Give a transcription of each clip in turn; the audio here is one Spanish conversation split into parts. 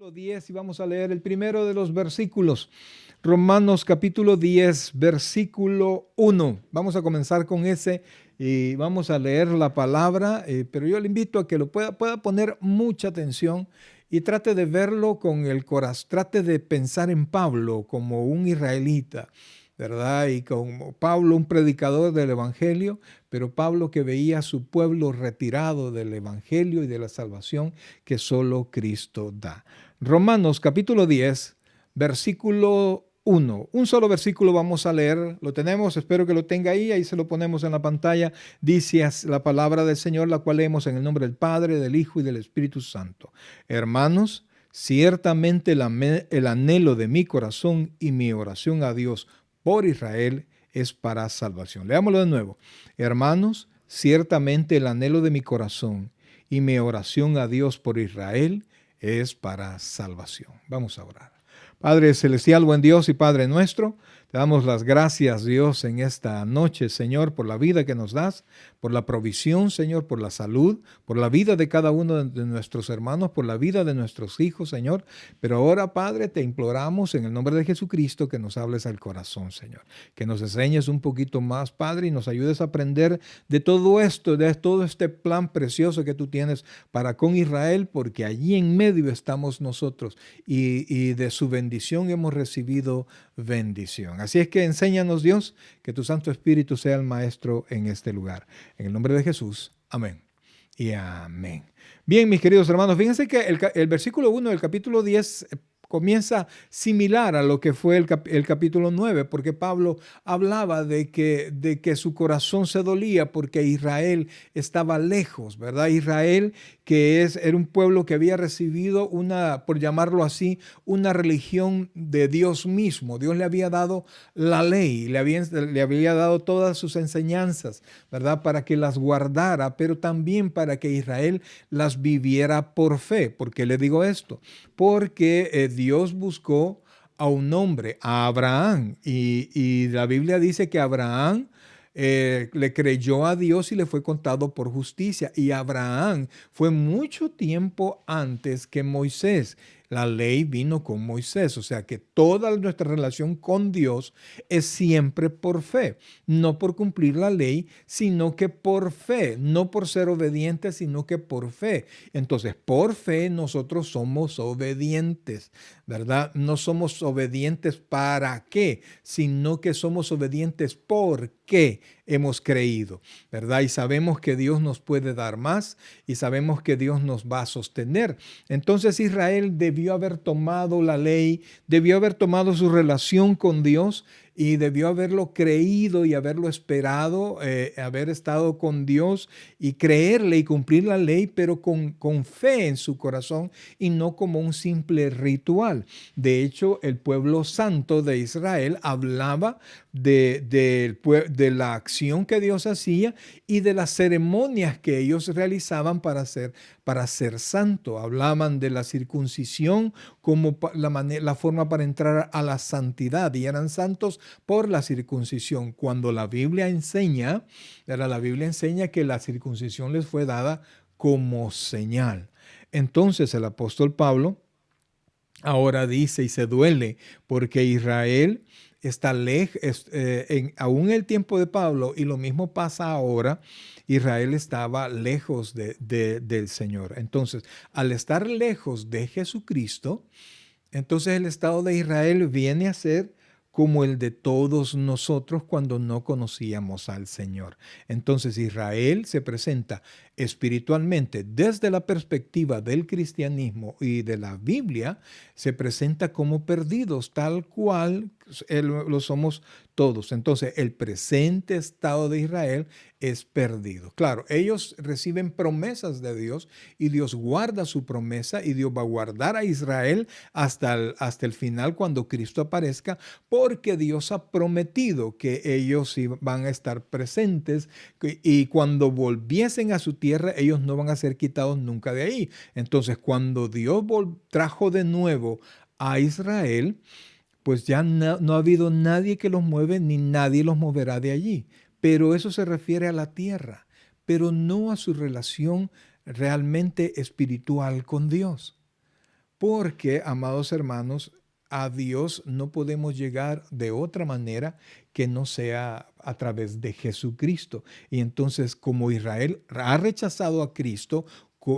10 y vamos a leer el primero de los versículos. Romanos capítulo 10, versículo 1. Vamos a comenzar con ese y vamos a leer la palabra, pero yo le invito a que lo pueda poner mucha atención y trate de verlo con el corazón, trate de pensar en Pablo como un israelita, ¿verdad? Y como Pablo, un predicador del Evangelio, pero Pablo que veía a su pueblo retirado del Evangelio y de la salvación que solo Cristo da. Romanos capítulo 10, versículo 1. Un solo versículo vamos a leer. Lo tenemos, espero que lo tenga ahí se lo ponemos en la pantalla. Dice la palabra del Señor, la cual leemos en el nombre del Padre, del Hijo y del Espíritu Santo. Hermanos, ciertamente el anhelo de mi corazón y mi oración a Dios por Israel es para salvación. Leámoslo de nuevo. Hermanos, ciertamente el anhelo de mi corazón y mi oración a Dios por Israel es para salvación. Vamos a orar. Padre celestial, buen Dios y Padre nuestro, te damos las gracias, Dios, en esta noche, Señor, por la vida que nos das, por la provisión, Señor, por la salud, por la vida de cada uno de nuestros hermanos, por la vida de nuestros hijos, Señor. Pero ahora, Padre, te imploramos en el nombre de Jesucristo que nos hables al corazón, Señor. Que nos enseñes un poquito más, Padre, y nos ayudes a aprender de todo esto, de todo este plan precioso que tú tienes para con Israel, porque allí en medio estamos nosotros y de su bendición hemos recibido bendición. Así es que enséñanos, Dios, que tu Santo Espíritu sea el maestro en este lugar. En el nombre de Jesús, amén y amén. Bien, mis queridos hermanos, fíjense que el versículo 1 del capítulo 10 comienza similar a lo que fue el capítulo 9, porque Pablo hablaba de que su corazón se dolía porque Israel estaba lejos, ¿verdad? Israel, que era un pueblo que había recibido por llamarlo así, una religión de Dios mismo. Dios le había dado la ley, le había dado todas sus enseñanzas, ¿verdad? Para que las guardara, pero también para que Israel las viviera por fe. ¿Por qué le digo esto? Porque Dios buscó a un hombre, a Abraham, y la Biblia dice que Abraham le creyó a Dios y le fue contado por justicia. Y Abraham fue mucho tiempo antes que Moisés. La ley vino con Moisés, o sea que toda nuestra relación con Dios es siempre por fe, no por cumplir la ley, sino que por fe, no por ser obedientes, sino que por fe. Entonces, por fe nosotros somos obedientes, ¿verdad? No somos obedientes para qué, sino que somos obedientes porque hemos creído, ¿verdad? Y sabemos que Dios nos puede dar más y sabemos que Dios nos va a sostener. Entonces Israel debió haber tomado la ley, debió haber tomado su relación con Dios y debió haberlo creído y haberlo esperado, haber estado con Dios y creerle y cumplir la ley, pero con fe en su corazón y no como un simple ritual. De hecho, el pueblo santo de Israel hablaba de la acción que Dios hacía y de las ceremonias que ellos realizaban para ser santo. Hablaban de la circuncisión como la forma para entrar a la santidad y eran santos por la circuncisión. Cuando la Biblia enseña que la circuncisión les fue dada como señal. Entonces el apóstol Pablo ahora dice y se duele porque Israel está lejos, aún en el tiempo de Pablo, y lo mismo pasa ahora, Israel estaba lejos del Señor. Entonces, al estar lejos de Jesucristo, entonces el estado de Israel viene a ser como el de todos nosotros cuando no conocíamos al Señor. Entonces Israel se presenta espiritualmente desde la perspectiva del cristianismo y de la Biblia, se presenta como perdidos, tal cual lo somos todos. Entonces el presente estado de Israel es perdido. Claro, ellos reciben promesas de Dios y Dios guarda su promesa y Dios va a guardar a Israel hasta el final cuando Cristo aparezca, porque Dios ha prometido que ellos van a estar presentes y cuando volviesen a su tierra, ellos no van a ser quitados nunca de ahí. Entonces, cuando Dios trajo de nuevo a Israel, pues ya no ha habido nadie que los mueve ni nadie los moverá de allí. Pero eso se refiere a la tierra, pero no a su relación realmente espiritual con Dios. Porque, amados hermanos, a Dios no podemos llegar de otra manera que no sea a través de Jesucristo. Y entonces, como Israel ha rechazado a Cristo,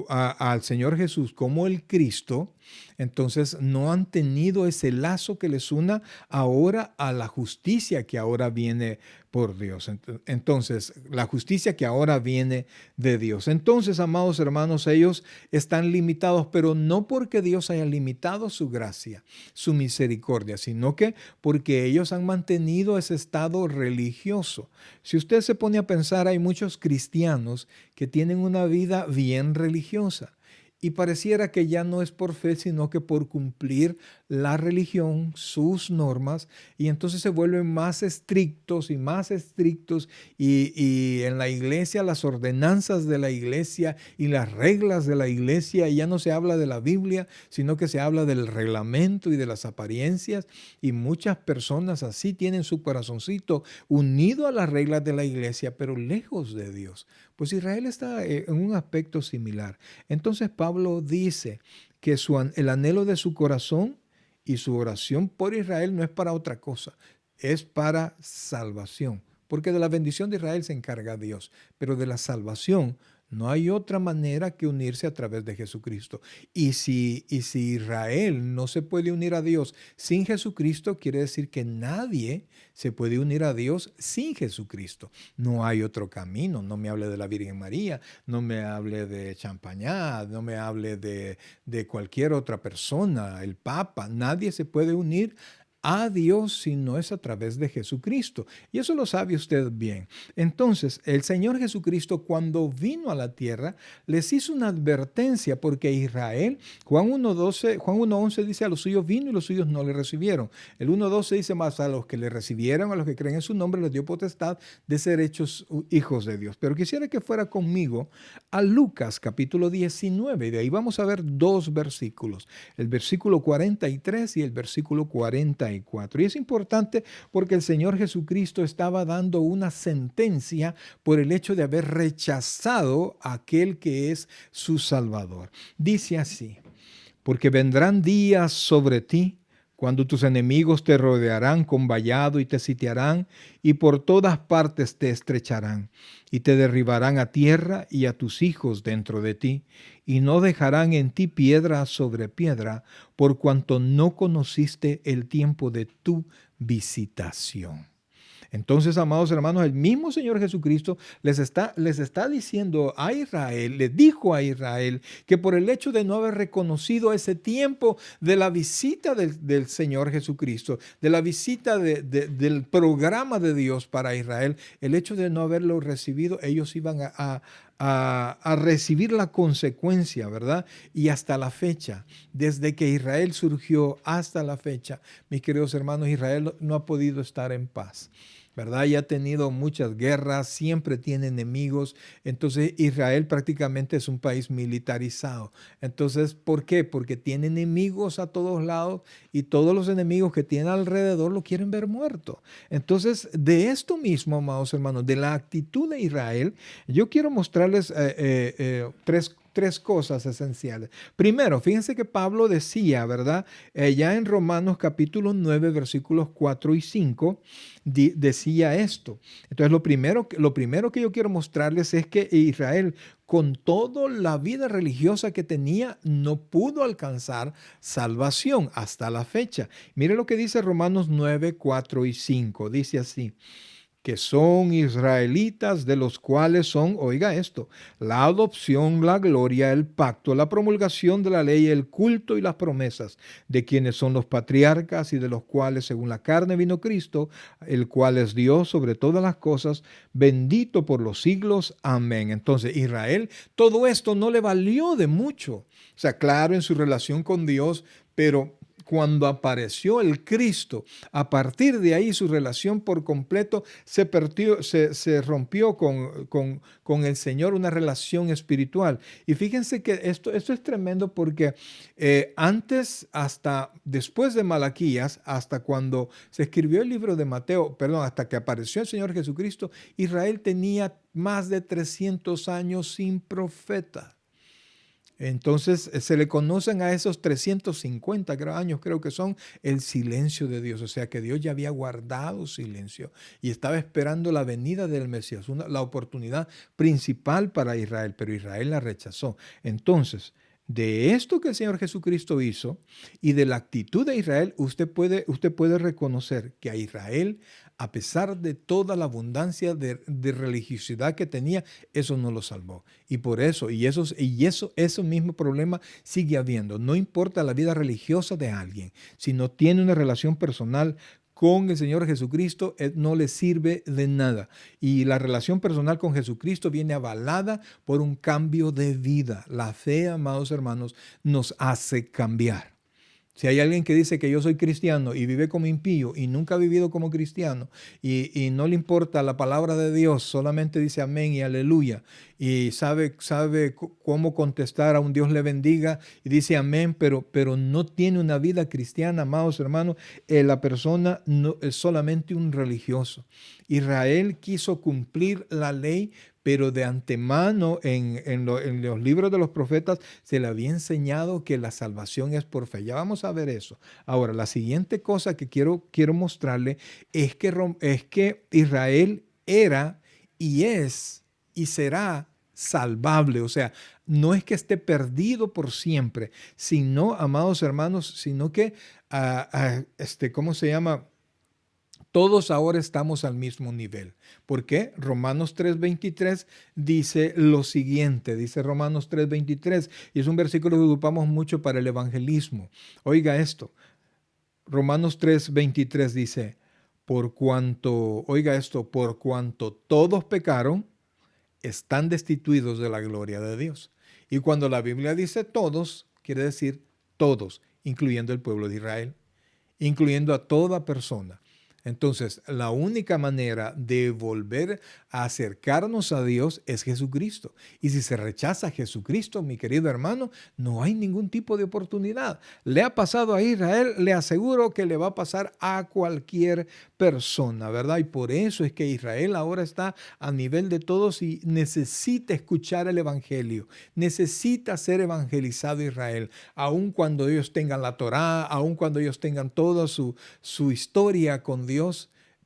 al Señor Jesús como el Cristo, entonces no han tenido ese lazo que les una ahora a la justicia que ahora viene por Dios. Entonces, la justicia que ahora viene de Dios. Entonces, amados hermanos, ellos están limitados, pero no porque Dios haya limitado su gracia, su misericordia, sino que porque ellos han mantenido ese estado religioso. Si usted se pone a pensar, hay muchos cristianos que tienen una vida bien religiosa. Y pareciera que ya no es por fe, sino que por cumplir la religión, sus normas, y entonces se vuelven más estrictos y en la iglesia las ordenanzas de la iglesia y las reglas de la iglesia, y ya no se habla de la Biblia, sino que se habla del reglamento y de las apariencias, y muchas personas así tienen su corazoncito unido a las reglas de la iglesia, pero lejos de Dios. Pues Israel está en un aspecto similar. Entonces Pablo dice que el anhelo de su corazón y su oración por Israel no es para otra cosa, es para salvación. Porque de la bendición de Israel se encarga Dios, pero de la salvación no hay otra manera que unirse a través de Jesucristo. Y si Israel no se puede unir a Dios sin Jesucristo, quiere decir que nadie se puede unir a Dios sin Jesucristo. No hay otro camino. No me hable de la Virgen María, no me hable de Champagnat, no me hable de cualquier otra persona, el Papa. Nadie se puede unir a Dios si no es a través de Jesucristo. Y eso lo sabe usted bien. Entonces, el Señor Jesucristo, cuando vino a la tierra, les hizo una advertencia porque Israel, Juan 1:12, Juan 1:11 dice, a los suyos vino y los suyos no le recibieron. El 1:12 dice, más a los que le recibieron, a los que creen en su nombre, les dio potestad de ser hechos hijos de Dios. Pero quisiera que fuera conmigo a Lucas capítulo 19, y de ahí vamos a ver dos versículos, el versículo 43 y el versículo 44. Y es importante porque el Señor Jesucristo estaba dando una sentencia por el hecho de haber rechazado a aquel que es su Salvador. Dice así, porque vendrán días sobre ti cuando tus enemigos te rodearán con vallado y te sitiarán y por todas partes te estrecharán y te derribarán a tierra y a tus hijos dentro de ti y no dejarán en ti piedra sobre piedra por cuanto no conociste el tiempo de tu visitación. Entonces, amados hermanos, el mismo Señor Jesucristo les está diciendo a Israel, le dijo a Israel que por el hecho de no haber reconocido ese tiempo de la visita del Señor Jesucristo, de la visita del programa de Dios para Israel, el hecho de no haberlo recibido, ellos iban a recibir la consecuencia, ¿verdad? Y hasta la fecha, desde que Israel surgió hasta la fecha, mis queridos hermanos, Israel no ha podido estar en paz, ¿verdad? Y ha tenido muchas guerras, siempre tiene enemigos. Entonces Israel prácticamente es un país militarizado. Entonces, ¿por qué? Porque tiene enemigos a todos lados y todos los enemigos que tiene alrededor lo quieren ver muerto. Entonces, de esto mismo, amados hermanos, de la actitud de Israel, yo quiero mostrarles tres cosas esenciales. Primero, fíjense que Pablo decía, ¿verdad? Ya en Romanos capítulo 9, versículos 4 y 5, decía esto. Entonces, lo primero que yo quiero mostrarles es que Israel, con toda la vida religiosa que tenía, no pudo alcanzar salvación hasta la fecha. Mire lo que dice Romanos 9, 4 y 5. Dice así, que son israelitas, de los cuales son, oiga esto, la adopción, la gloria, el pacto, la promulgación de la ley, el culto y las promesas, de quienes son los patriarcas y de los cuales según la carne vino Cristo, el cual es Dios sobre todas las cosas, bendito por los siglos. Amén. Entonces, Israel, todo esto no le valió de mucho. O sea, claro, en su relación con Dios, pero cuando apareció el Cristo, a partir de ahí su relación por completo se rompió con el Señor, una relación espiritual. Y fíjense que esto es tremendo porque antes, hasta después de Malaquías, hasta cuando se escribió el libro de Mateo, perdón, hasta que apareció el Señor Jesucristo, Israel tenía más de 300 años sin profeta. Entonces se le conocen a esos 350 años, creo que son, el silencio de Dios. O sea que Dios ya había guardado silencio y estaba esperando la venida del Mesías, la oportunidad principal para Israel, pero Israel la rechazó. Entonces, de esto que el Señor Jesucristo hizo y de la actitud de Israel, usted puede reconocer que a Israel, a pesar de toda la abundancia de religiosidad que tenía, eso no lo salvó. Y por eso, eso mismo problema sigue habiendo. No importa la vida religiosa de alguien, si no tiene una relación personal con el Señor Jesucristo, no le sirve de nada. Y la relación personal con Jesucristo viene avalada por un cambio de vida. La fe, amados hermanos, nos hace cambiar. Si hay alguien que dice que yo soy cristiano y vive como impío y nunca ha vivido como cristiano y no le importa la palabra de Dios, solamente dice amén y aleluya y sabe cómo contestar a un Dios le bendiga y dice amén, pero no tiene una vida cristiana, amados hermanos, la persona no, es solamente un religioso. Israel quiso cumplir la ley, pero de antemano en los libros de los profetas se le había enseñado que la salvación es por fe. Ya vamos a ver eso. Ahora, la siguiente cosa que quiero mostrarle es que Israel era y es y será salvable. O sea, no es que esté perdido por siempre, sino, amados hermanos, sino que, ¿cómo se llama? Todos ahora estamos al mismo nivel. ¿Por qué? Romanos 3:23 dice lo siguiente, dice Romanos 3:23, y es un versículo que ocupamos mucho para el evangelismo. Oiga esto, Romanos 3:23 dice, oiga esto, por cuanto todos pecaron, están destituidos de la gloria de Dios. Y cuando la Biblia dice todos, quiere decir todos, incluyendo el pueblo de Israel, incluyendo a toda persona. Entonces, la única manera de volver a acercarnos a Dios es Jesucristo. Y si se rechaza a Jesucristo, mi querido hermano, no hay ningún tipo de oportunidad. Le ha pasado a Israel, le aseguro que le va a pasar a cualquier persona, ¿verdad? Y por eso es que Israel ahora está a nivel de todos y necesita escuchar el evangelio, necesita ser evangelizado Israel, aun cuando ellos tengan la Torá, aun cuando ellos tengan toda su historia con Dios,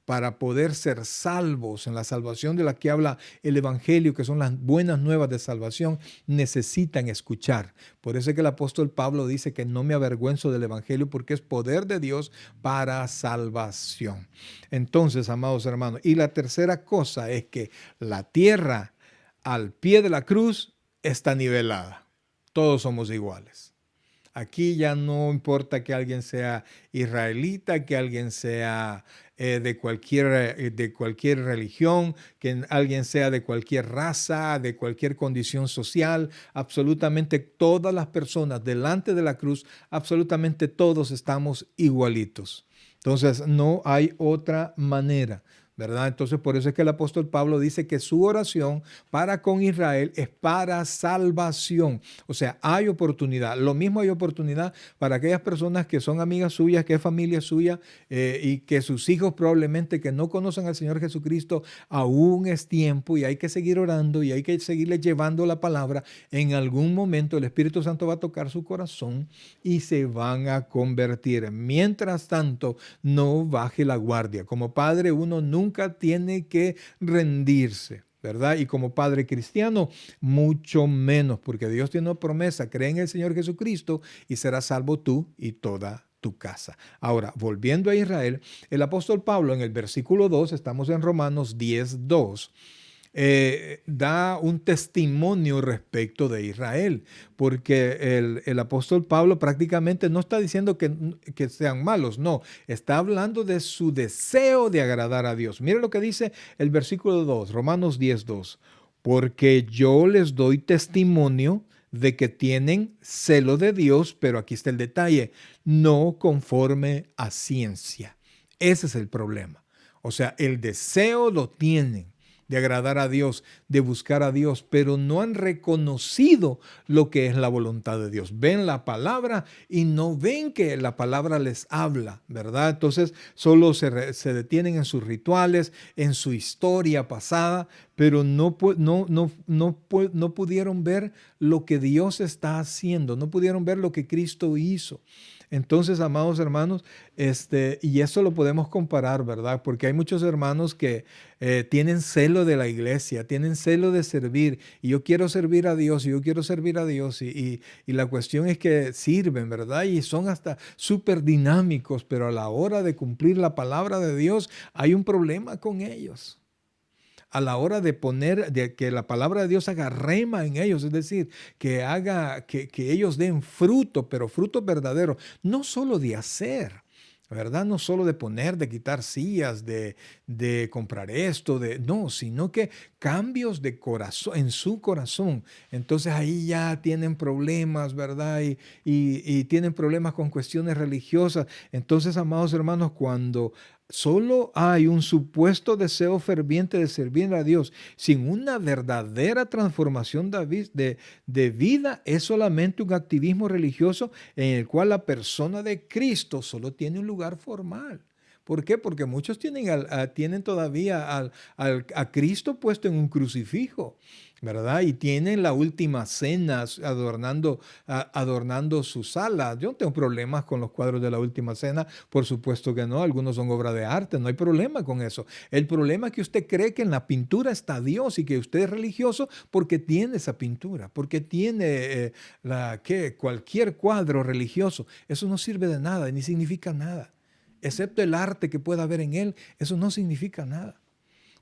para poder ser salvos en la salvación de la que habla el evangelio, que son las buenas nuevas de salvación, necesitan escuchar. Por eso es que el apóstol Pablo dice que no me avergüenzo del evangelio porque es poder de Dios para salvación. Entonces, amados hermanos, y la tercera cosa es que la tierra al pie de la cruz está nivelada. Todos somos iguales. Aquí ya no importa que alguien sea israelita, que alguien sea de cualquier religión, que alguien sea de cualquier raza, de cualquier condición social. Absolutamente todas las personas delante de la cruz, absolutamente todos estamos igualitos. Entonces no hay otra manera, ¿verdad? Entonces por eso es que el apóstol Pablo dice que su oración para con Israel es para salvación. O sea, hay oportunidad. Lo mismo hay oportunidad para aquellas personas que son amigas suyas, que es familia suya y que sus hijos probablemente que no conocen al Señor Jesucristo, aún es tiempo y hay que seguir orando y hay que seguirle llevando la palabra. En algún momento el Espíritu Santo va a tocar su corazón y se van a convertir. Mientras tanto, no baje la guardia. Como padre, uno nunca tiene que rendirse, ¿verdad? Y como padre cristiano, mucho menos, porque Dios tiene una promesa: cree en el Señor Jesucristo y serás salvo tú y toda tu casa. Ahora, volviendo a Israel, el apóstol Pablo en el versículo 2, estamos en Romanos 10:2, da un testimonio respecto de Israel, porque el apóstol Pablo prácticamente no está diciendo que sean malos, no, está hablando de su deseo de agradar a Dios. Mire lo que dice el versículo 2, Romanos 10:2, porque yo les doy testimonio de que tienen celo de Dios, pero aquí está el detalle, no conforme a ciencia. Ese es el problema. O sea, el deseo lo tienen, de agradar a Dios, de buscar a Dios, pero no han reconocido lo que es la voluntad de Dios. Ven la palabra y no ven que la palabra les habla, ¿verdad? Entonces solo se detienen en sus rituales, en su historia pasada, pero no pudieron ver lo que Dios está haciendo, no pudieron ver lo que Cristo hizo. Entonces, amados hermanos, y eso lo podemos comparar, ¿verdad? Porque hay muchos hermanos que tienen celo de la iglesia, tienen celo de servir, y yo quiero servir a Dios, y yo quiero servir a Dios, y la cuestión es que sirven, ¿verdad? Y son hasta súper dinámicos, pero a la hora de cumplir la palabra de Dios, hay un problema con ellos. A la hora de que la palabra de Dios haga rema en ellos, es decir, que ellos den fruto, pero fruto verdadero, no solo de hacer, ¿verdad? No solo de poner, de quitar sillas, de comprar esto, no, sino que cambios de corazón, en su corazón. Entonces ahí ya tienen problemas, ¿verdad? Y tienen problemas con cuestiones religiosas. Entonces, amados hermanos, cuando solo hay un supuesto deseo ferviente de servir a Dios sin una verdadera transformación de vida, es solamente un activismo religioso en el cual la persona de Cristo solo tiene un lugar formal. ¿Por qué? Porque muchos tienen todavía a Cristo puesto en un crucifijo, ¿verdad? Y tienen la última cena adornando su sala. Yo no tengo problemas con los cuadros de la última cena, por supuesto que no. Algunos son obra de arte, no hay problema con eso. El problema es que usted cree que en la pintura está Dios y que usted es religioso porque tiene esa pintura, porque tiene cualquier cuadro religioso. Eso no sirve de nada, ni significa nada. Excepto el arte que pueda haber en él, eso no significa nada.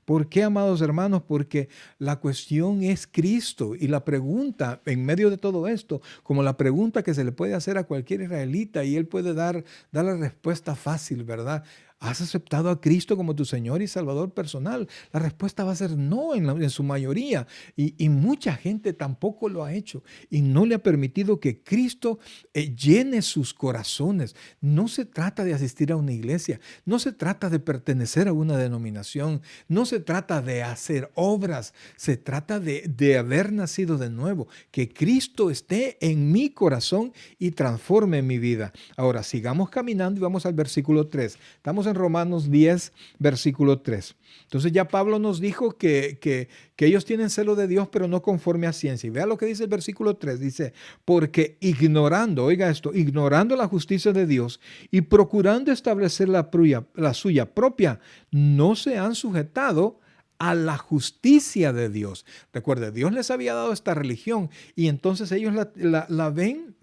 ¿Por qué, amados hermanos? Porque la cuestión es Cristo, y la pregunta en medio de todo esto, como la pregunta que se le puede hacer a cualquier israelita, y él puede dar la respuesta fácil, ¿verdad? ¿Has aceptado a Cristo como tu Señor y Salvador personal? La respuesta va a ser no en su mayoría, y mucha gente tampoco lo ha hecho y no le ha permitido que Cristo llene sus corazones. No se trata de asistir a una iglesia, no se trata de pertenecer a una denominación, no se trata de hacer obras, se trata de haber nacido de nuevo, que Cristo esté en mi corazón y transforme mi vida. Ahora, sigamos caminando y vamos al versículo 3. Estamos en Romanos 10, versículo 3. Entonces ya Pablo nos dijo que ellos tienen celo de Dios, pero no conforme a ciencia. Y vea lo que dice el versículo 3. Dice, porque ignorando, oiga esto, ignorando la justicia de Dios y procurando establecer la suya propia, no se han sujetado a la justicia de Dios. Recuerde, Dios les había dado esta religión y entonces ellos la ven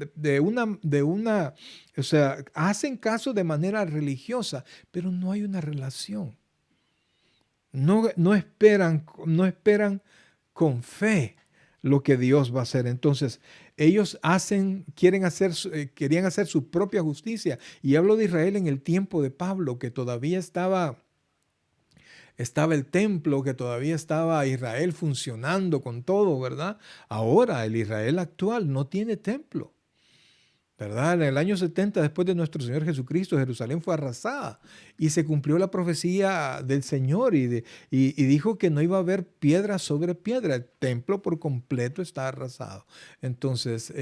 o sea, hacen caso de manera religiosa, pero no hay una relación. No esperan con fe lo que Dios va a hacer. Entonces, ellos querían hacer su propia justicia. Y hablo de Israel en el tiempo de Pablo, que todavía estaba el templo, que todavía estaba Israel funcionando con todo, ¿verdad? Ahora el Israel actual no tiene templo, ¿verdad? En el año 70, después de nuestro Señor Jesucristo, Jerusalén fue arrasada y se cumplió la profecía del Señor y dijo que no iba a haber piedra sobre piedra. El templo por completo está arrasado. Entonces,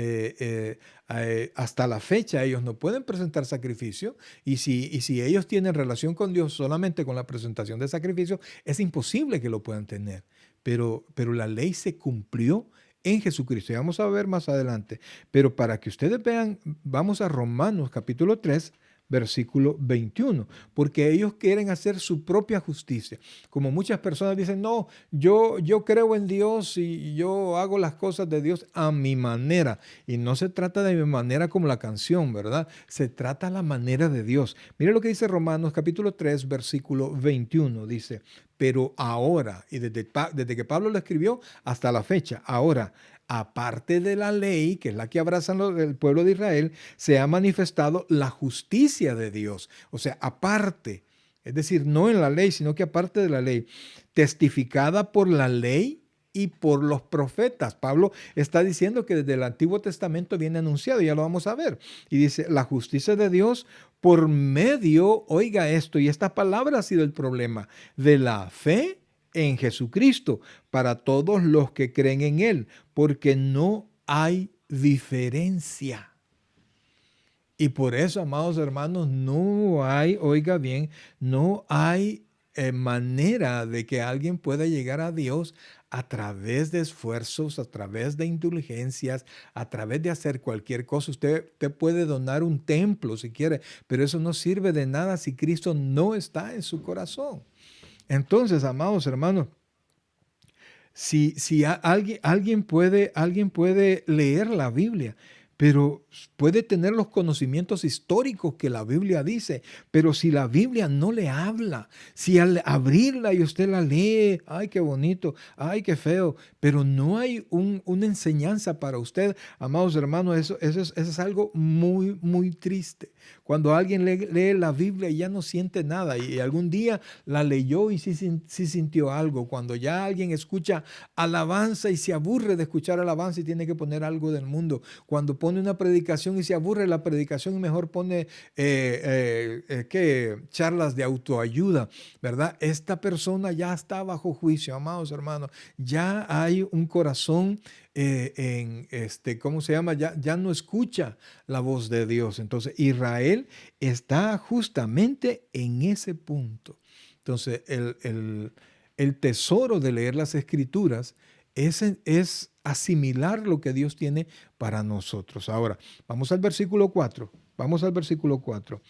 hasta la fecha ellos no pueden presentar sacrificio y si ellos tienen relación con Dios solamente con la presentación de sacrificio, es imposible que lo puedan tener. Pero la ley se cumplió en Jesucristo. Y vamos a ver más adelante. Pero para que ustedes vean, vamos a Romanos capítulo 3, versículo 21, porque ellos quieren hacer su propia justicia. Como muchas personas dicen, no, yo creo en Dios y yo hago las cosas de Dios a mi manera. Y no se trata de mi manera como la canción, ¿verdad? Se trata la manera de Dios. Mire lo que dice Romanos capítulo 3, versículo 21. Dice, pero ahora, y desde que Pablo lo escribió hasta la fecha, ahora, aparte de la ley, que es la que abrazan el pueblo de Israel, se ha manifestado la justicia de Dios. O sea, aparte, es decir, no en la ley, sino que aparte de la ley, testificada por la ley y por los profetas. Pablo está diciendo que desde el Antiguo Testamento viene anunciado, ya lo vamos a ver. Y dice, la justicia de Dios por medio, oiga esto, y esta palabra ha sido el problema, de la fe en Jesucristo para todos los que creen en Él, porque no hay diferencia. Y por eso, amados hermanos, no hay, oiga bien, no hay manera de que alguien pueda llegar a Dios a través de esfuerzos, a través de indulgencias, a través de hacer cualquier cosa. Usted puede donar un templo si quiere, pero eso no sirve de nada si Cristo no está en su corazón. Entonces, amados hermanos, si alguien puede leer la Biblia, pero puede tener los conocimientos históricos que la Biblia dice, pero si la Biblia no le habla, si al abrirla y usted la lee, ay, qué bonito, ay, qué feo, pero no hay una enseñanza para usted, amados hermanos, eso es algo muy, muy triste. Cuando alguien lee la Biblia y ya no siente nada, y algún día la leyó y sí sintió algo. Cuando ya alguien escucha alabanza y se aburre de escuchar alabanza y tiene que poner algo del mundo. Cuando pone una predicación y se aburre la predicación y mejor pone charlas de autoayuda, ¿verdad? Esta persona ya está bajo juicio, amados hermanos. Ya hay un corazón ¿cómo se llama? Ya no escucha la voz de Dios. Entonces, Israel está justamente en ese punto. Entonces, el tesoro de leer las Escrituras es asimilar lo que Dios tiene para nosotros. Ahora, vamos al versículo 4. Vamos al versículo 4.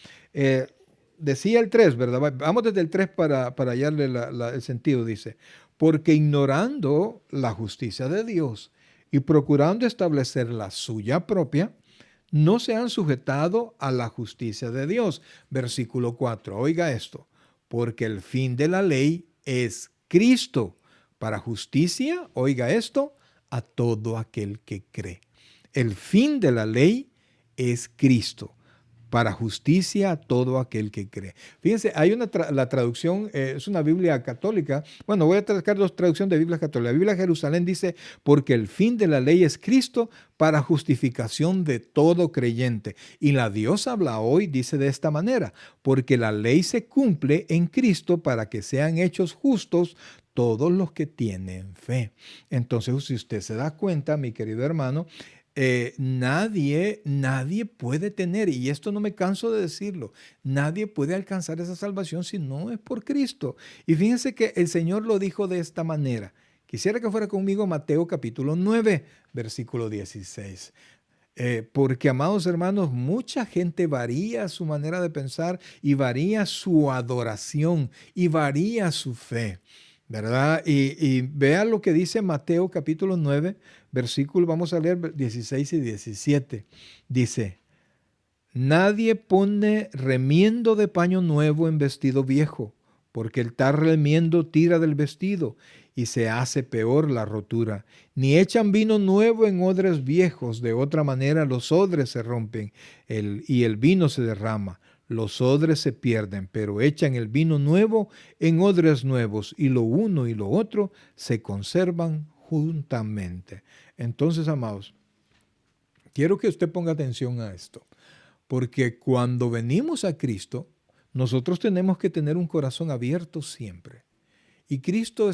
Decía el 3, ¿verdad? Vamos desde el 3 para hallarle el sentido. Dice, porque ignorando la justicia de Dios y procurando establecer la suya propia, no se han sujetado a la justicia de Dios. Versículo 4. Oiga esto, porque el fin de la ley es Cristo para justicia, oiga esto, a todo aquel que cree. El fin de la ley es Cristo para justicia a todo aquel que cree. Fíjense, hay la traducción, es una Biblia católica. Bueno, voy a tratar dos traducciones de Biblia católica. La Biblia Jerusalén dice, porque el fin de la ley es Cristo para justificación de todo creyente. Y la Dios habla hoy, dice de esta manera, porque la ley se cumple en Cristo para que sean hechos justos todos los que tienen fe. Entonces, si usted se da cuenta, mi querido hermano, nadie puede tener, y esto no me canso de decirlo, nadie puede alcanzar esa salvación si no es por Cristo. Y fíjense que el Señor lo dijo de esta manera. Quisiera que fuera conmigo Mateo capítulo 9, versículo 16. Porque, amados hermanos, mucha gente varía su manera de pensar y varía su adoración y varía su fe, ¿verdad? Y vea lo que dice Mateo capítulo 9, versículo, vamos a leer 16 y 17. Dice, nadie pone remiendo de paño nuevo en vestido viejo, porque el tal remiendo tira del vestido y se hace peor la rotura. Ni echan vino nuevo en odres viejos, de otra manera los odres se rompen y el vino se derrama. Los odres se pierden, pero echan el vino nuevo en odres nuevos, y lo uno y lo otro se conservan juntamente. Entonces, amados, quiero que usted ponga atención a esto, porque cuando venimos a Cristo, nosotros tenemos que tener un corazón abierto siempre. Y Cristo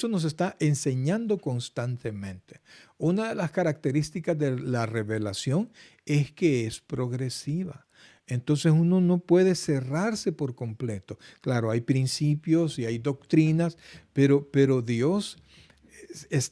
nos está enseñando constantemente. Una de las características de la revelación es que es progresiva. Entonces uno no puede cerrarse por completo. Claro, hay principios y hay doctrinas, pero Dios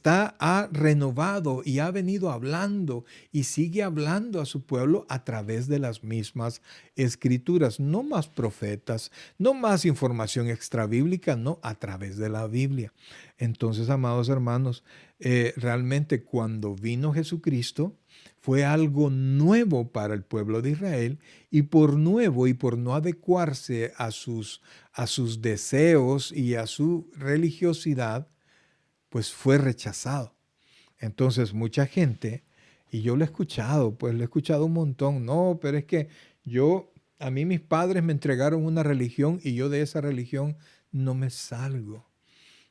ha renovado y ha venido hablando y sigue hablando a su pueblo a través de las mismas escrituras. No más profetas, no más información extrabíblica, no, a través de la Biblia. Entonces, amados hermanos, realmente cuando vino Jesucristo, fue algo nuevo para el pueblo de Israel, y por nuevo y por no adecuarse a sus deseos y a su religiosidad, pues fue rechazado. Entonces mucha gente, y yo lo he escuchado, pues lo he escuchado un montón, no, pero es que a mí mis padres me entregaron una religión y yo de esa religión no me salgo.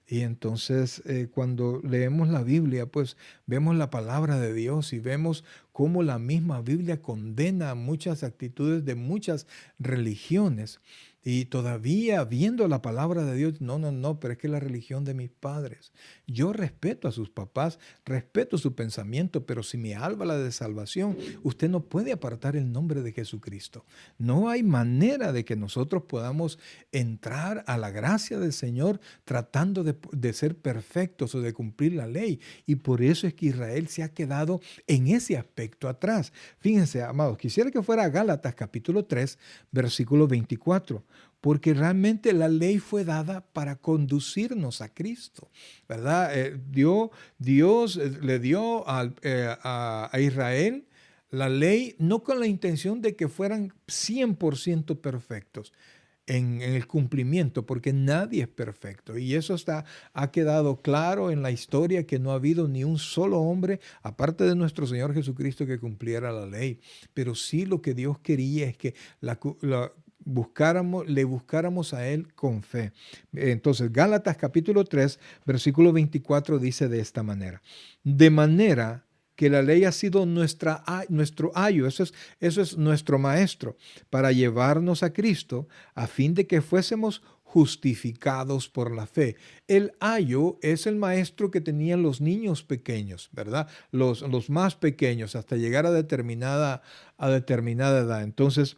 Y entonces cuando leemos la Biblia, pues vemos la palabra de Dios y vemos cómo la misma Biblia condena muchas actitudes de muchas religiones. Y todavía viendo la palabra de Dios, no, pero es que la religión de mis padres. Yo respeto a sus papás, respeto su pensamiento, pero si me alba la de salvación, usted no puede apartar el nombre de Jesucristo. No hay manera de que nosotros podamos entrar a la gracia del Señor tratando de ser perfectos o de cumplir la ley. Y por eso es que Israel se ha quedado en ese aspecto atrás. Fíjense, amados, quisiera que fuera Gálatas capítulo 3, versículo 24, porque realmente la ley fue dada para conducirnos a Cristo, ¿verdad? Dios le dio a Israel la ley no con la intención de que fueran 100% perfectos en el cumplimiento, porque nadie es perfecto. Y eso ha quedado claro en la historia, que no ha habido ni un solo hombre, aparte de nuestro Señor Jesucristo, que cumpliera la ley. Pero sí, lo que Dios quería es que le buscáramos a Él con fe. Entonces, Gálatas capítulo 3, versículo 24 dice de esta manera: de manera que la ley ha sido nuestro ayo, eso es nuestro maestro, para llevarnos a Cristo, a fin de que fuésemos justificados por la fe. El ayo es el maestro que tenían los niños pequeños, ¿verdad? Los más pequeños, hasta llegar a determinada edad. Entonces,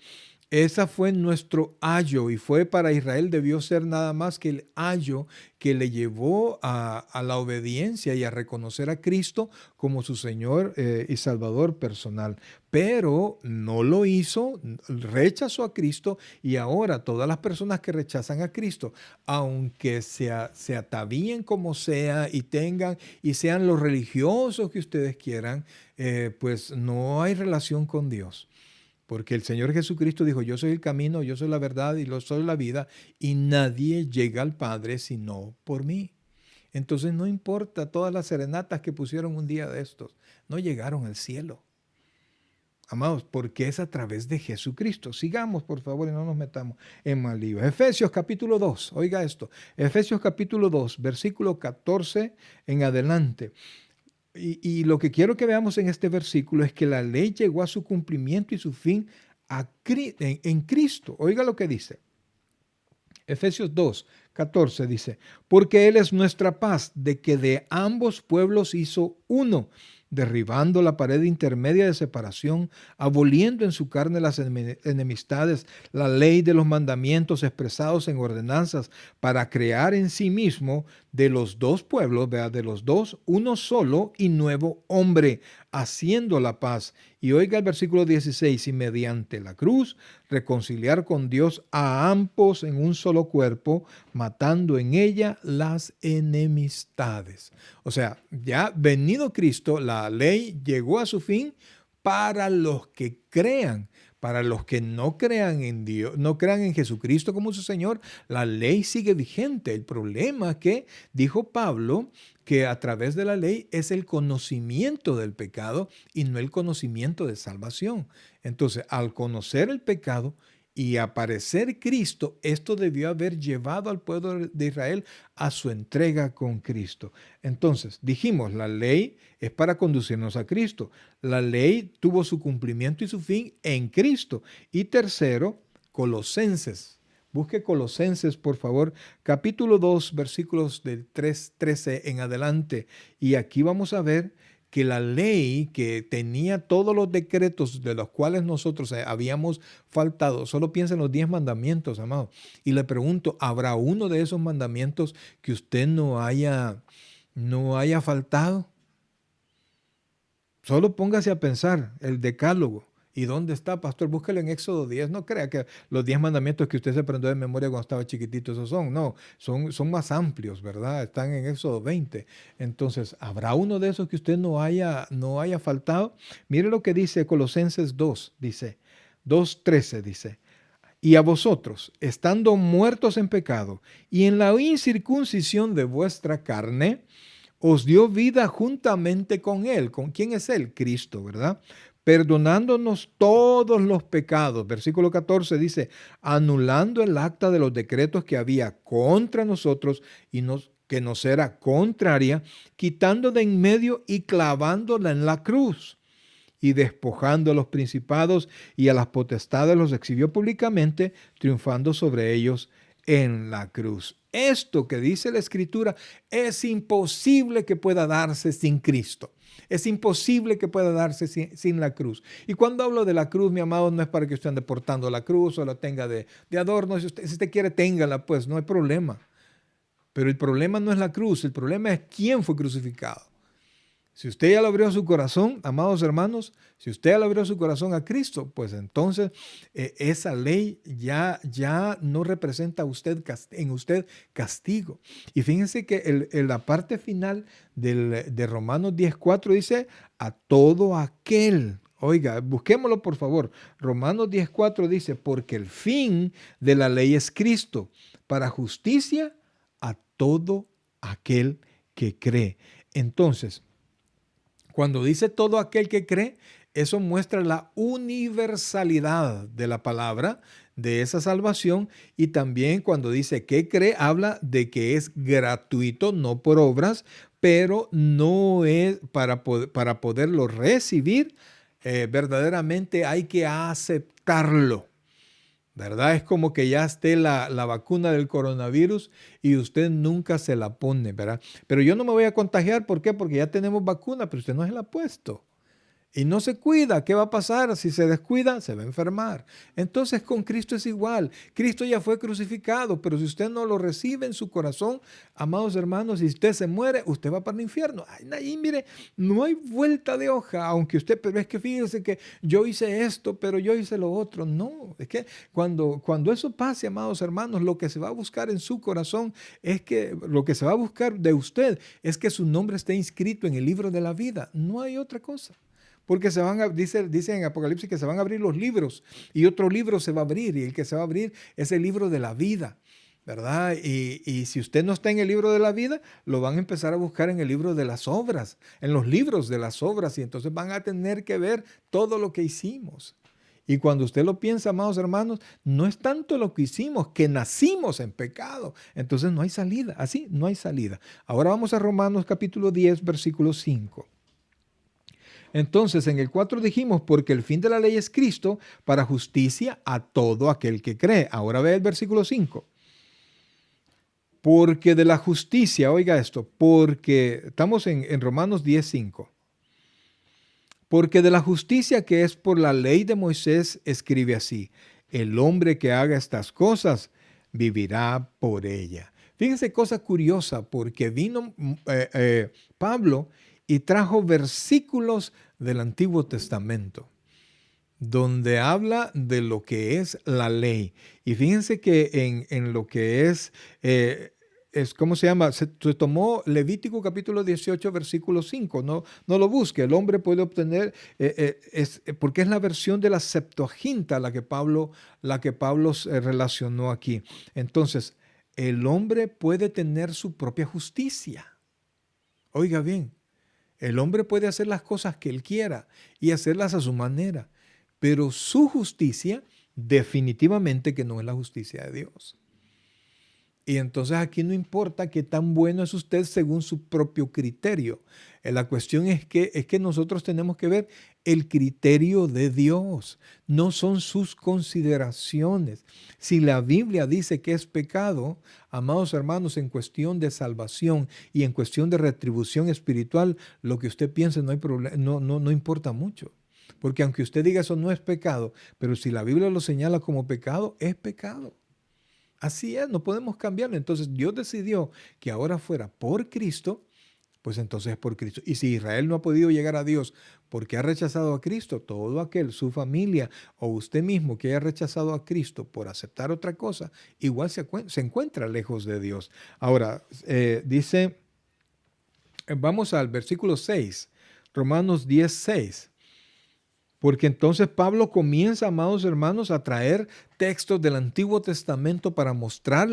esa fue nuestro ayo, y fue para Israel, debió ser nada más que el ayo que le llevó a la obediencia y a reconocer a Cristo como su Señor y Salvador personal. Pero no lo hizo, rechazó a Cristo, y ahora todas las personas que rechazan a Cristo, aunque se atavíen como sea y tengan y sean los religiosos que ustedes quieran, pues no hay relación con Dios. Porque el Señor Jesucristo dijo: yo soy el camino, yo soy la verdad y yo soy la vida, y nadie llega al Padre sino por mí. Entonces no importa todas las serenatas que pusieron un día de estos, no llegaron al cielo. Amados, porque es a través de Jesucristo. Sigamos, por favor, y no nos metamos en mal lío. Efesios capítulo 2, oiga esto. Efesios capítulo 2, versículo 14 en adelante. Y lo que quiero que veamos en este versículo es que la ley llegó a su cumplimiento y su fin en Cristo. Oiga lo que dice. Efesios 2, 14 dice: porque Él es nuestra paz, de que de ambos pueblos hizo uno, derribando la pared intermedia de separación, aboliendo en su carne las enemistades, la ley de los mandamientos expresados en ordenanzas, para crear en sí mismo de los dos pueblos, de los dos, uno solo y nuevo hombre, haciendo la paz. Y oiga el versículo 16: y mediante la cruz reconciliar con Dios a ambos en un solo cuerpo, matando en ella las enemistades. O sea, ya venido Cristo, la ley llegó a su fin para los que crean. Para los que no crean en Dios, no crean en Jesucristo como su Señor, la ley sigue vigente. El problema es que, dijo Pablo, que a través de la ley es el conocimiento del pecado y no el conocimiento de salvación. Entonces, al conocer el pecado y aparecer Cristo, esto debió haber llevado al pueblo de Israel a su entrega con Cristo. Entonces, dijimos, la ley es para conducirnos a Cristo. La ley tuvo su cumplimiento y su fin en Cristo. Y tercero, Colosenses. Busque Colosenses, por favor, capítulo 2, versículos del 13 en adelante. Y aquí vamos a ver que la ley, que tenía todos los decretos de los cuales nosotros habíamos faltado, solo piensa en los 10 mandamientos, amado. Y le pregunto, ¿habrá uno de esos mandamientos que usted no haya faltado? Solo póngase a pensar, el decálogo. ¿Y dónde está, pastor? Búsquelo en Éxodo 10. No crea que los 10 mandamientos que usted se aprendió de memoria cuando estaba chiquitito, esos son. No, son más amplios, ¿verdad? Están en Éxodo 20. Entonces, ¿habrá uno de esos que usted no haya faltado? Mire lo que dice Colosenses 2, dice, 2:13 dice: y a vosotros, estando muertos en pecado y en la incircuncisión de vuestra carne, os dio vida juntamente con Él. ¿Con quién es Él? Cristo, ¿verdad? Perdonándonos todos los pecados. Versículo 14 dice: anulando el acta de los decretos que había contra nosotros y que nos era contraria, quitando de en medio y clavándola en la cruz. y despojando a los principados y a las potestades los exhibió públicamente, triunfando sobre ellos en la cruz. Esto que dice la Escritura es imposible que pueda darse sin Cristo. Es imposible que pueda darse sin la cruz. Y cuando hablo de la cruz, mi amado, no es para que usted ande portando la cruz o la tenga de adorno. Si usted quiere, téngala, pues no hay problema. Pero el problema no es la cruz, el problema es quién fue crucificado. Si usted ya le abrió su corazón, amados hermanos, si usted ya le abrió su corazón a Cristo, pues entonces esa ley ya no representa en usted castigo. Y fíjense que la parte final de Romanos 10:4 dice, a todo aquel. Oiga, busquémoslo por favor. Romanos 10:4 dice, porque el fin de la ley es Cristo, para justicia a todo aquel que cree. Entonces, cuando dice todo aquel que cree, eso muestra la universalidad de la palabra, de esa salvación. Y también cuando dice que cree, habla de que es gratuito, no por obras, pero no es para poderlo recibir, verdaderamente hay que aceptarlo. ¿Verdad? Es como que ya esté la vacuna del coronavirus y usted nunca se la pone, ¿verdad? Pero yo no me voy a contagiar, ¿por qué? Porque ya tenemos vacuna, pero usted no se la ha puesto. Y no se cuida, ¿qué va a pasar? Si se descuida, se va a enfermar. Entonces con Cristo es igual. Cristo ya fue crucificado, pero si usted no lo recibe en su corazón, amados hermanos, si usted se muere, usted va para el infierno. Ahí, mire, no hay vuelta de hoja, aunque usted, pero es que fíjese que yo hice esto, pero yo hice lo otro. No, es que cuando eso pase, amados hermanos, lo que se va a buscar en su corazón es que, lo que se va a buscar de usted es que su nombre esté inscrito en el libro de la vida. No hay otra cosa. Porque dice en Apocalipsis que se van a abrir los libros y otro libro se va a abrir y el que se va a abrir es el libro de la vida, ¿verdad? Y si usted no está en el libro de la vida, lo van a empezar a buscar en el libro de las obras, en los libros de las obras y entonces van a tener que ver todo lo que hicimos. Y cuando usted lo piensa, amados hermanos, no es tanto lo que hicimos, que nacimos en pecado. Entonces no hay salida, así no hay salida. Ahora vamos a Romanos capítulo 10, versículo 5. Entonces, en el 4 dijimos, porque el fin de la ley es Cristo para justicia a todo aquel que cree. Ahora ve el versículo 5. Porque de la justicia, oiga esto, porque estamos en Romanos 10:5. Porque de la justicia que es por la ley de Moisés, escribe así, el hombre que haga estas cosas vivirá por ella. Fíjense cosa curiosa, porque vino Pablo y trajo versículos del Antiguo Testamento, donde habla de lo que es la ley. Y fíjense que en lo que es ¿cómo se llama? Se tomó Levítico capítulo 18, versículo 5. No lo busque. El hombre puede obtener, porque es la versión de la Septuaginta la que Pablo relacionó aquí. Entonces, el hombre puede tener su propia justicia. Oiga bien. El hombre puede hacer las cosas que él quiera y hacerlas a su manera, pero su justicia definitivamente que no es la justicia de Dios. Y entonces aquí no importa qué tan bueno es usted según su propio criterio. La cuestión es que nosotros tenemos que ver el criterio de Dios, no son sus consideraciones. Si la Biblia dice que es pecado, amados hermanos, en cuestión de salvación y en cuestión de retribución espiritual, lo que usted piense no hay problema, no importa mucho. Porque aunque usted diga eso no es pecado, pero si la Biblia lo señala como pecado, es pecado. Así es, no podemos cambiarlo. Entonces Dios decidió que ahora fuera por Cristo, pues entonces es por Cristo. Y si Israel no ha podido llegar a Dios porque ha rechazado a Cristo, todo aquel, su familia o usted mismo que haya rechazado a Cristo por aceptar otra cosa, igual se encuentra lejos de Dios. Ahora, dice, vamos al versículo 6, Romanos 10:6. Porque entonces Pablo comienza, amados hermanos, a traer textos del Antiguo Testamento para mostrar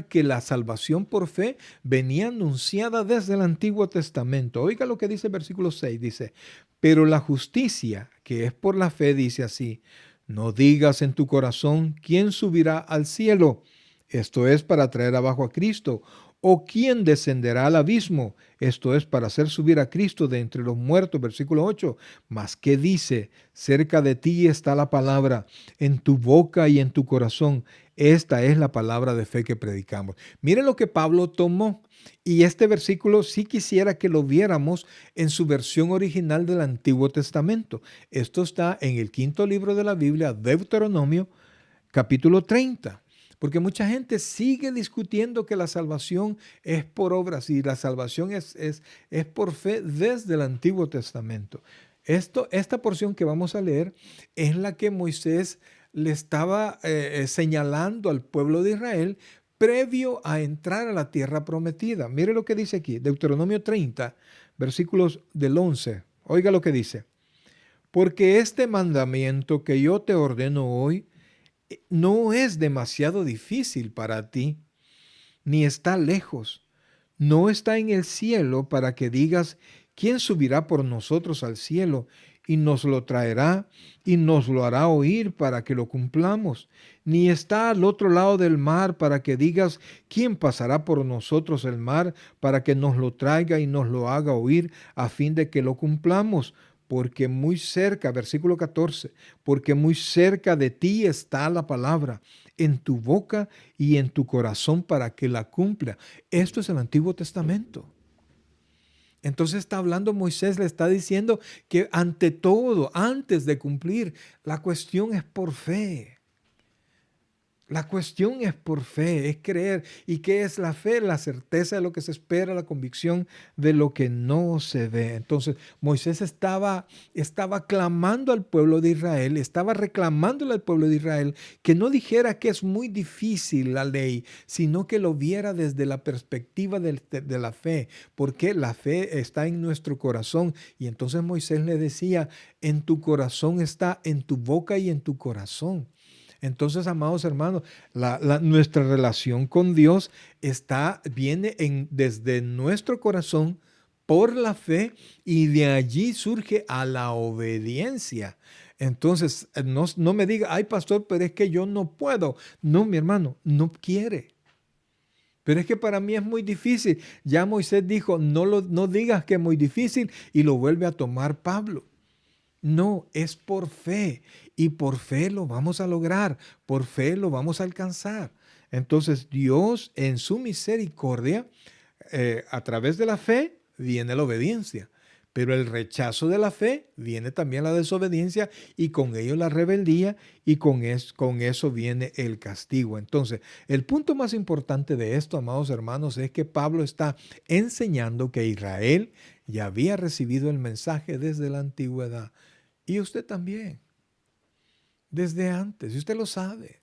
que la salvación por fe venía anunciada desde el Antiguo Testamento. Oiga lo que dice el versículo 6, dice, pero la justicia que es por la fe dice así, no digas en tu corazón, ¿quién subirá al cielo? Esto es para traer abajo a Cristo. ¿O quién descenderá al abismo? Esto es para hacer subir a Cristo de entre los muertos. Versículo 8. Mas ¿qué dice? Cerca de ti está la palabra, en tu boca y en tu corazón. Esta es la palabra de fe que predicamos. Mire lo que Pablo tomó. Y este versículo sí quisiera que lo viéramos en su versión original del Antiguo Testamento. Esto está en el quinto libro de la Biblia, Deuteronomio, capítulo 30. Porque mucha gente sigue discutiendo que la salvación es por obras y la salvación es por fe desde el Antiguo Testamento. Esta porción que vamos a leer es la que Moisés le estaba señalando al pueblo de Israel previo a entrar a la tierra prometida. Mire lo que dice aquí, Deuteronomio 30, versículos del 11. Oiga lo que dice. Porque este mandamiento que yo te ordeno hoy no es demasiado difícil para ti, ni está lejos. No está en el cielo para que digas, ¿quién subirá por nosotros al cielo y nos lo traerá y nos lo hará oír para que lo cumplamos? Ni está al otro lado del mar para que digas, ¿quién pasará por nosotros el mar para que nos lo traiga y nos lo haga oír a fin de que lo cumplamos? Porque muy cerca, versículo 14, porque muy cerca de ti está la palabra, en tu boca y en tu corazón para que la cumpla. Esto es el Antiguo Testamento. Entonces está hablando Moisés, le está diciendo que ante todo, antes de cumplir, la cuestión es por fe. La cuestión es por fe, es creer. ¿Y qué es la fe? La certeza de lo que se espera, la convicción de lo que no se ve. Entonces Moisés estaba clamando al pueblo de Israel, estaba reclamándole al pueblo de Israel que no dijera que es muy difícil la ley, sino que lo viera desde la perspectiva de la fe, porque la fe está en nuestro corazón. Y entonces Moisés le decía, en tu corazón está, en tu boca y en tu corazón. Entonces, amados hermanos, nuestra relación con Dios viene desde nuestro corazón por la fe y de allí surge a la obediencia. Entonces, no me diga, ay pastor, pero es que yo no puedo. No, mi hermano, no quiere. Pero es que para mí es muy difícil. Ya Moisés dijo, no digas que es muy difícil y lo vuelve a tomar Pablo. No, es por fe y por fe lo vamos a lograr, por fe lo vamos a alcanzar. Entonces Dios en su misericordia, a través de la fe viene la obediencia, pero el rechazo de la fe viene también la desobediencia y con ello la rebeldía y con eso viene el castigo. Entonces, el punto más importante de esto, amados hermanos, es que Pablo está enseñando que Israel ya había recibido el mensaje desde la antigüedad. Y usted también, desde antes, y usted lo sabe.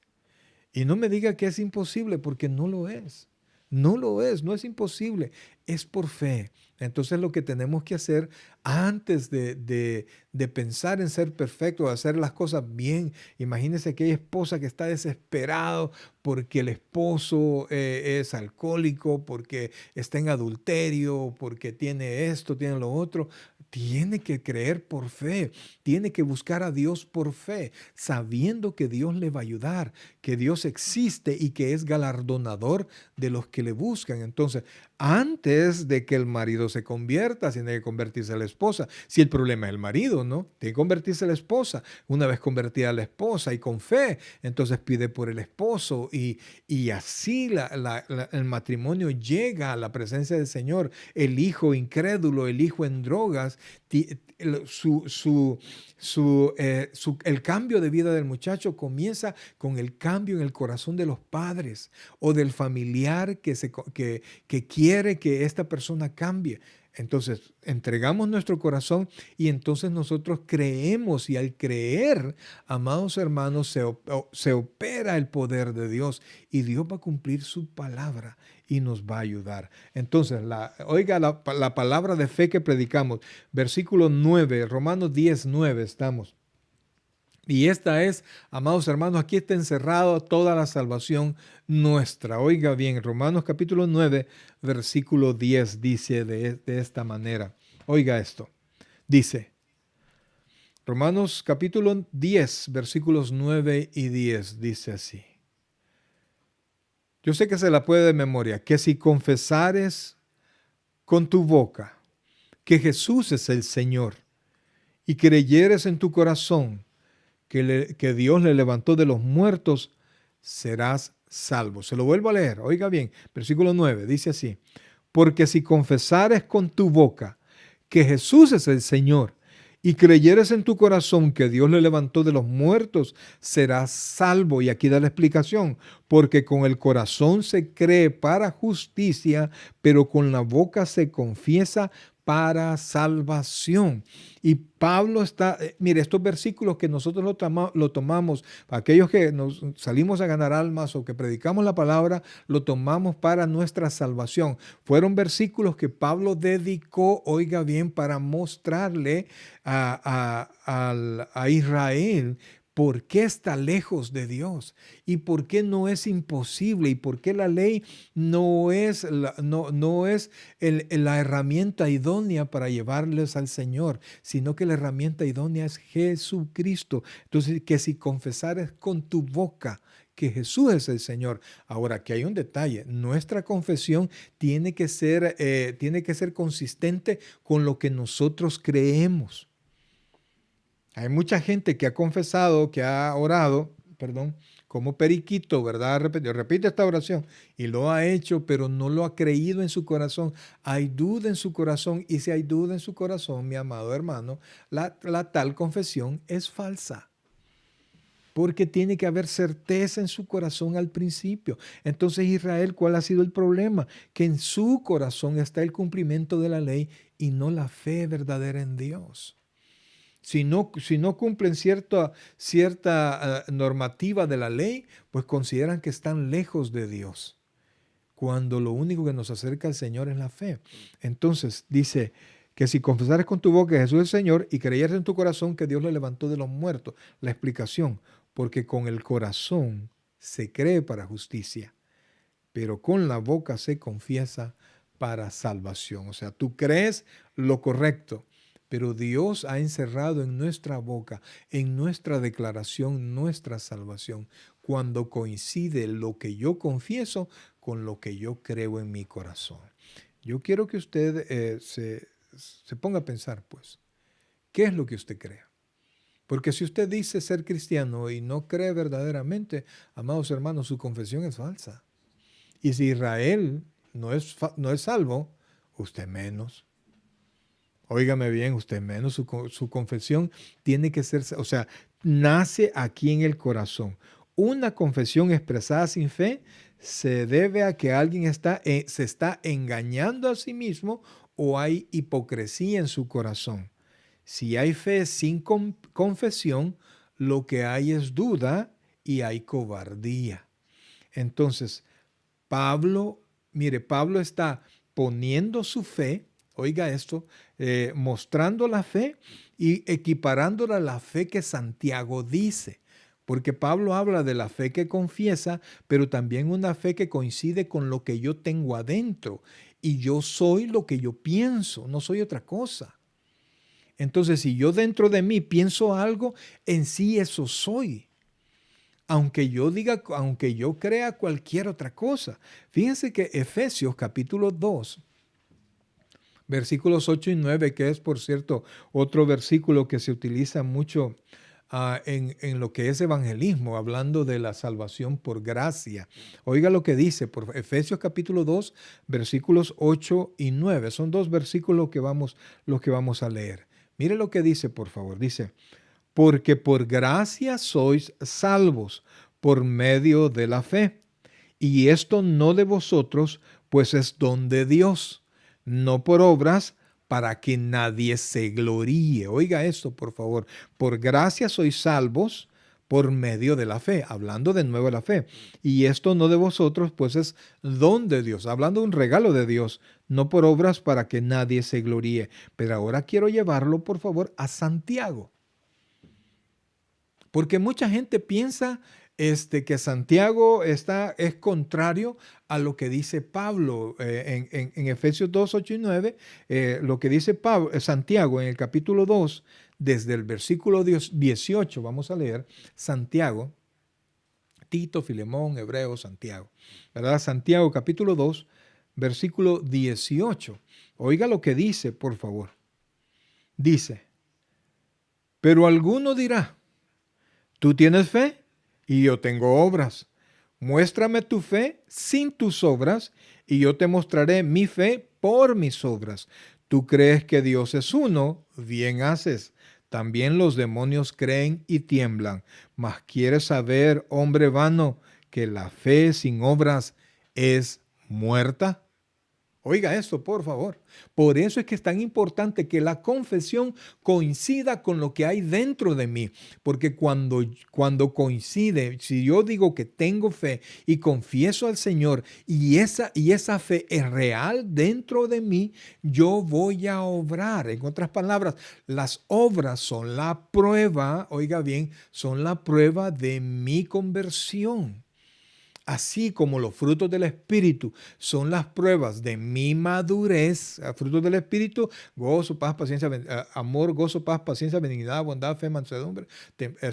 Y no me diga que es imposible, porque no lo es. No lo es, no es imposible, es por fe. Entonces lo que tenemos que hacer antes de pensar en ser perfecto, de hacer las cosas bien. Imagínese aquella esposa que está desesperada porque el esposo es alcohólico, porque está en adulterio, porque tiene esto, tiene lo otro. Tiene que creer por fe, tiene que buscar a Dios por fe, sabiendo que Dios le va a ayudar, que Dios existe y que es galardonador de los que le buscan. Entonces, antes de que el marido se convierta, tiene que convertirse la esposa. Si el problema es el marido, ¿no? Tiene que convertirse la esposa. Una vez convertida la esposa y con fe, entonces pide por el esposo y así el matrimonio llega a la presencia del Señor. El hijo incrédulo, el hijo en drogas, el cambio de vida del muchacho comienza con el cambio en el corazón de los padres o del familiar que quiere que esta persona cambie. Entonces, entregamos nuestro corazón y entonces nosotros creemos y al creer, amados hermanos, se opera el poder de Dios y Dios va a cumplir su palabra y nos va a ayudar. Entonces, oiga la palabra de fe que predicamos, versículo 9, Romanos 10:9 estamos. Y esta es, amados hermanos, aquí está encerrado toda la salvación nuestra. Oiga bien, Romanos capítulo 9, versículo 10 dice de esta manera. Oiga esto. Dice, Romanos capítulo 10, versículos 9 y 10 dice así. Yo sé que se la puede de memoria, que si confesares con tu boca que Jesús es el Señor y creyeres en tu corazón que Dios le levantó de los muertos, serás salvo. Se lo vuelvo a leer, oiga bien, versículo 9, dice así, porque si confesares con tu boca que Jesús es el Señor y creyeres en tu corazón que Dios le levantó de los muertos, serás salvo. Y aquí da la explicación, porque con el corazón se cree para justicia, pero con la boca se confiesa para salvación. Y Pablo está, mire, estos versículos que nosotros lo tomamos, para aquellos que nos salimos a ganar almas o que predicamos la palabra, lo tomamos para nuestra salvación. Fueron versículos que Pablo dedicó, oiga bien, para mostrarle a Israel por qué está lejos de Dios y por qué no es imposible y por qué la ley no es la herramienta idónea para llevarles al Señor, sino que la herramienta idónea es Jesucristo. Entonces, que si confesares con tu boca que Jesús es el Señor. Ahora, que hay un detalle, nuestra confesión tiene que ser consistente con lo que nosotros creemos. Hay mucha gente que ha confesado, que ha orado, perdón, como periquito, ¿verdad? Repite esta oración y lo ha hecho, pero no lo ha creído en su corazón. Hay duda en su corazón y si hay duda en su corazón, mi amado hermano, la tal confesión es falsa. Porque tiene que haber certeza en su corazón al principio. Entonces, Israel, ¿cuál ha sido el problema? Que en su corazón está el cumplimiento de la ley y no la fe verdadera en Dios. Si no cumplen cierta normativa de la ley, pues consideran que están lejos de Dios, cuando lo único que nos acerca al Señor es la fe. Entonces dice que si confesares con tu boca que Jesús es el Señor y creyeres en tu corazón que Dios le levantó de los muertos. La explicación, porque con el corazón se cree para justicia, pero con la boca se confiesa para salvación. O sea, tú crees lo correcto, pero Dios ha encerrado en nuestra boca, en nuestra declaración, nuestra salvación, cuando coincide lo que yo confieso con lo que yo creo en mi corazón. Yo quiero que usted se ponga a pensar, pues, ¿qué es lo que usted cree? Porque si usted dice ser cristiano y no cree verdaderamente, amados hermanos, su confesión es falsa. Y si Israel no es salvo, usted menos. Óigame bien, usted menos, su confesión tiene que ser, o sea, nace aquí en el corazón. Una confesión expresada sin fe se debe a que alguien se está engañando a sí mismo o hay hipocresía en su corazón. Si hay fe sin confesión, lo que hay es duda y hay cobardía. Entonces, Pablo está poniendo su fe, oiga esto, mostrando la fe y equiparándola a la fe que Santiago dice. Porque Pablo habla de la fe que confiesa, pero también una fe que coincide con lo que yo tengo adentro. Y yo soy lo que yo pienso, no soy otra cosa. Entonces, si yo dentro de mí pienso algo, en sí eso soy. Aunque yo crea cualquier otra cosa. Fíjense que Efesios capítulo 2, versículos 8 y 9, que es, por cierto, otro versículo que se utiliza mucho en lo que es evangelismo, hablando de la salvación por gracia. Oiga lo que dice por Efesios capítulo 2, versículos 8 y 9. Son dos versículos los que vamos a leer. Mire lo que dice, por favor. Dice, porque por gracia sois salvos por medio de la fe. Y esto no de vosotros, pues es don de Dios, no por obras, para que nadie se gloríe. Oiga esto, por favor. Por gracia sois salvos por medio de la fe, hablando de nuevo de la fe. Y esto no de vosotros, pues es don de Dios, hablando de un regalo de Dios, no por obras para que nadie se gloríe. Pero ahora quiero llevarlo, por favor, a Santiago. Porque mucha gente piensa que Santiago es contrario a lo que dice Pablo en Efesios 2, 8 y 9. Lo que dice Santiago en el capítulo 2, desde el versículo 18, vamos a leer, Santiago Tito, Filemón, Hebreo, Santiago. ¿Verdad? Santiago capítulo 2, versículo 18. Oiga lo que dice, por favor. Dice, pero alguno dirá, tú tienes fe y yo tengo obras. Muéstrame tu fe sin tus obras y yo te mostraré mi fe por mis obras. Tú crees que Dios es uno, bien haces. También los demonios creen y tiemblan. Mas quieres saber, hombre vano, que la fe sin obras es muerta. Oiga esto, por favor. Por eso es que es tan importante que la confesión coincida con lo que hay dentro de mí. Porque cuando coincide, si yo digo que tengo fe y confieso al Señor y esa fe es real dentro de mí, yo voy a obrar. En otras palabras, las obras son la prueba, oiga bien, son la prueba de mi conversión. Así como los frutos del Espíritu son las pruebas de mi madurez, frutos del Espíritu, gozo, paz, paciencia, amor, gozo, paz, paciencia, benignidad, bondad, fe, mansedumbre,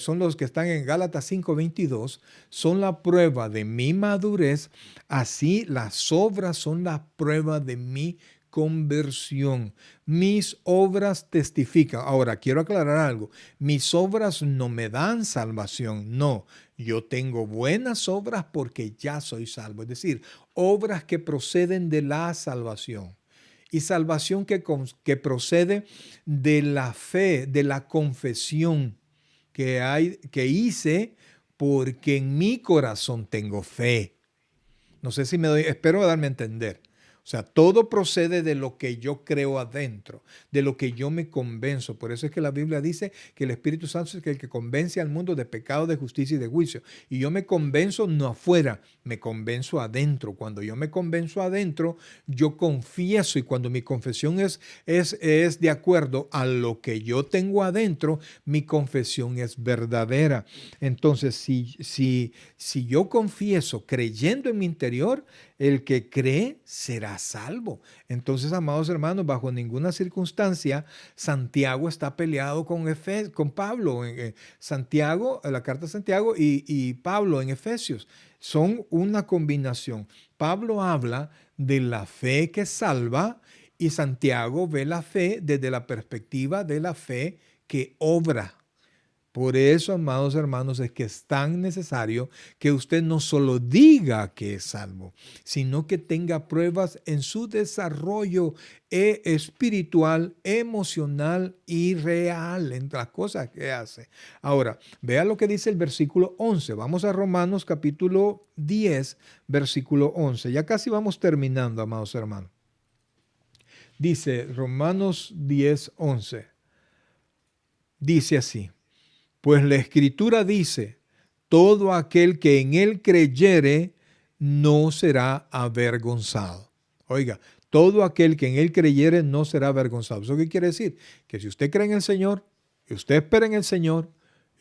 son los que están en Gálatas 5:22, son la prueba de mi madurez, así las obras son la prueba de mi conversión. Mis obras testifican. Ahora, quiero aclarar algo. Mis obras no me dan salvación, no. Yo tengo buenas obras porque ya soy salvo. Es decir, obras que proceden de la salvación. Y salvación que procede de la fe, de la confesión que hice porque en mi corazón tengo fe. No sé si espero darme a entender. O sea, todo procede de lo que yo creo adentro, de lo que yo me convenzo. Por eso es que la Biblia dice que el Espíritu Santo es el que convence al mundo de pecado, de justicia y de juicio. Y yo me convenzo no afuera, me convenzo adentro. Cuando yo me convenzo adentro, yo confieso, y cuando mi confesión es de acuerdo a lo que yo tengo adentro, mi confesión es verdadera. Entonces, si yo confieso creyendo en mi interior, el que cree será salvo. Entonces, amados hermanos, bajo ninguna circunstancia, Santiago está peleado con Pablo. Santiago, la carta de Santiago y Pablo en Efesios son una combinación. Pablo habla de la fe que salva y Santiago ve la fe desde la perspectiva de la fe que obra. Por eso, amados hermanos, es que es tan necesario que usted no solo diga que es salvo, sino que tenga pruebas en su desarrollo espiritual, emocional y real en las cosas que hace. Ahora, vea lo que dice el versículo 11. Vamos a Romanos capítulo 10, versículo 11. Ya casi vamos terminando, amados hermanos. Dice Romanos 10, 11. Dice así. Pues la Escritura dice, todo aquel que en él creyere no será avergonzado. Oiga, todo aquel que en él creyere no será avergonzado. ¿Eso qué quiere decir? Que si usted cree en el Señor, y usted espera en el Señor,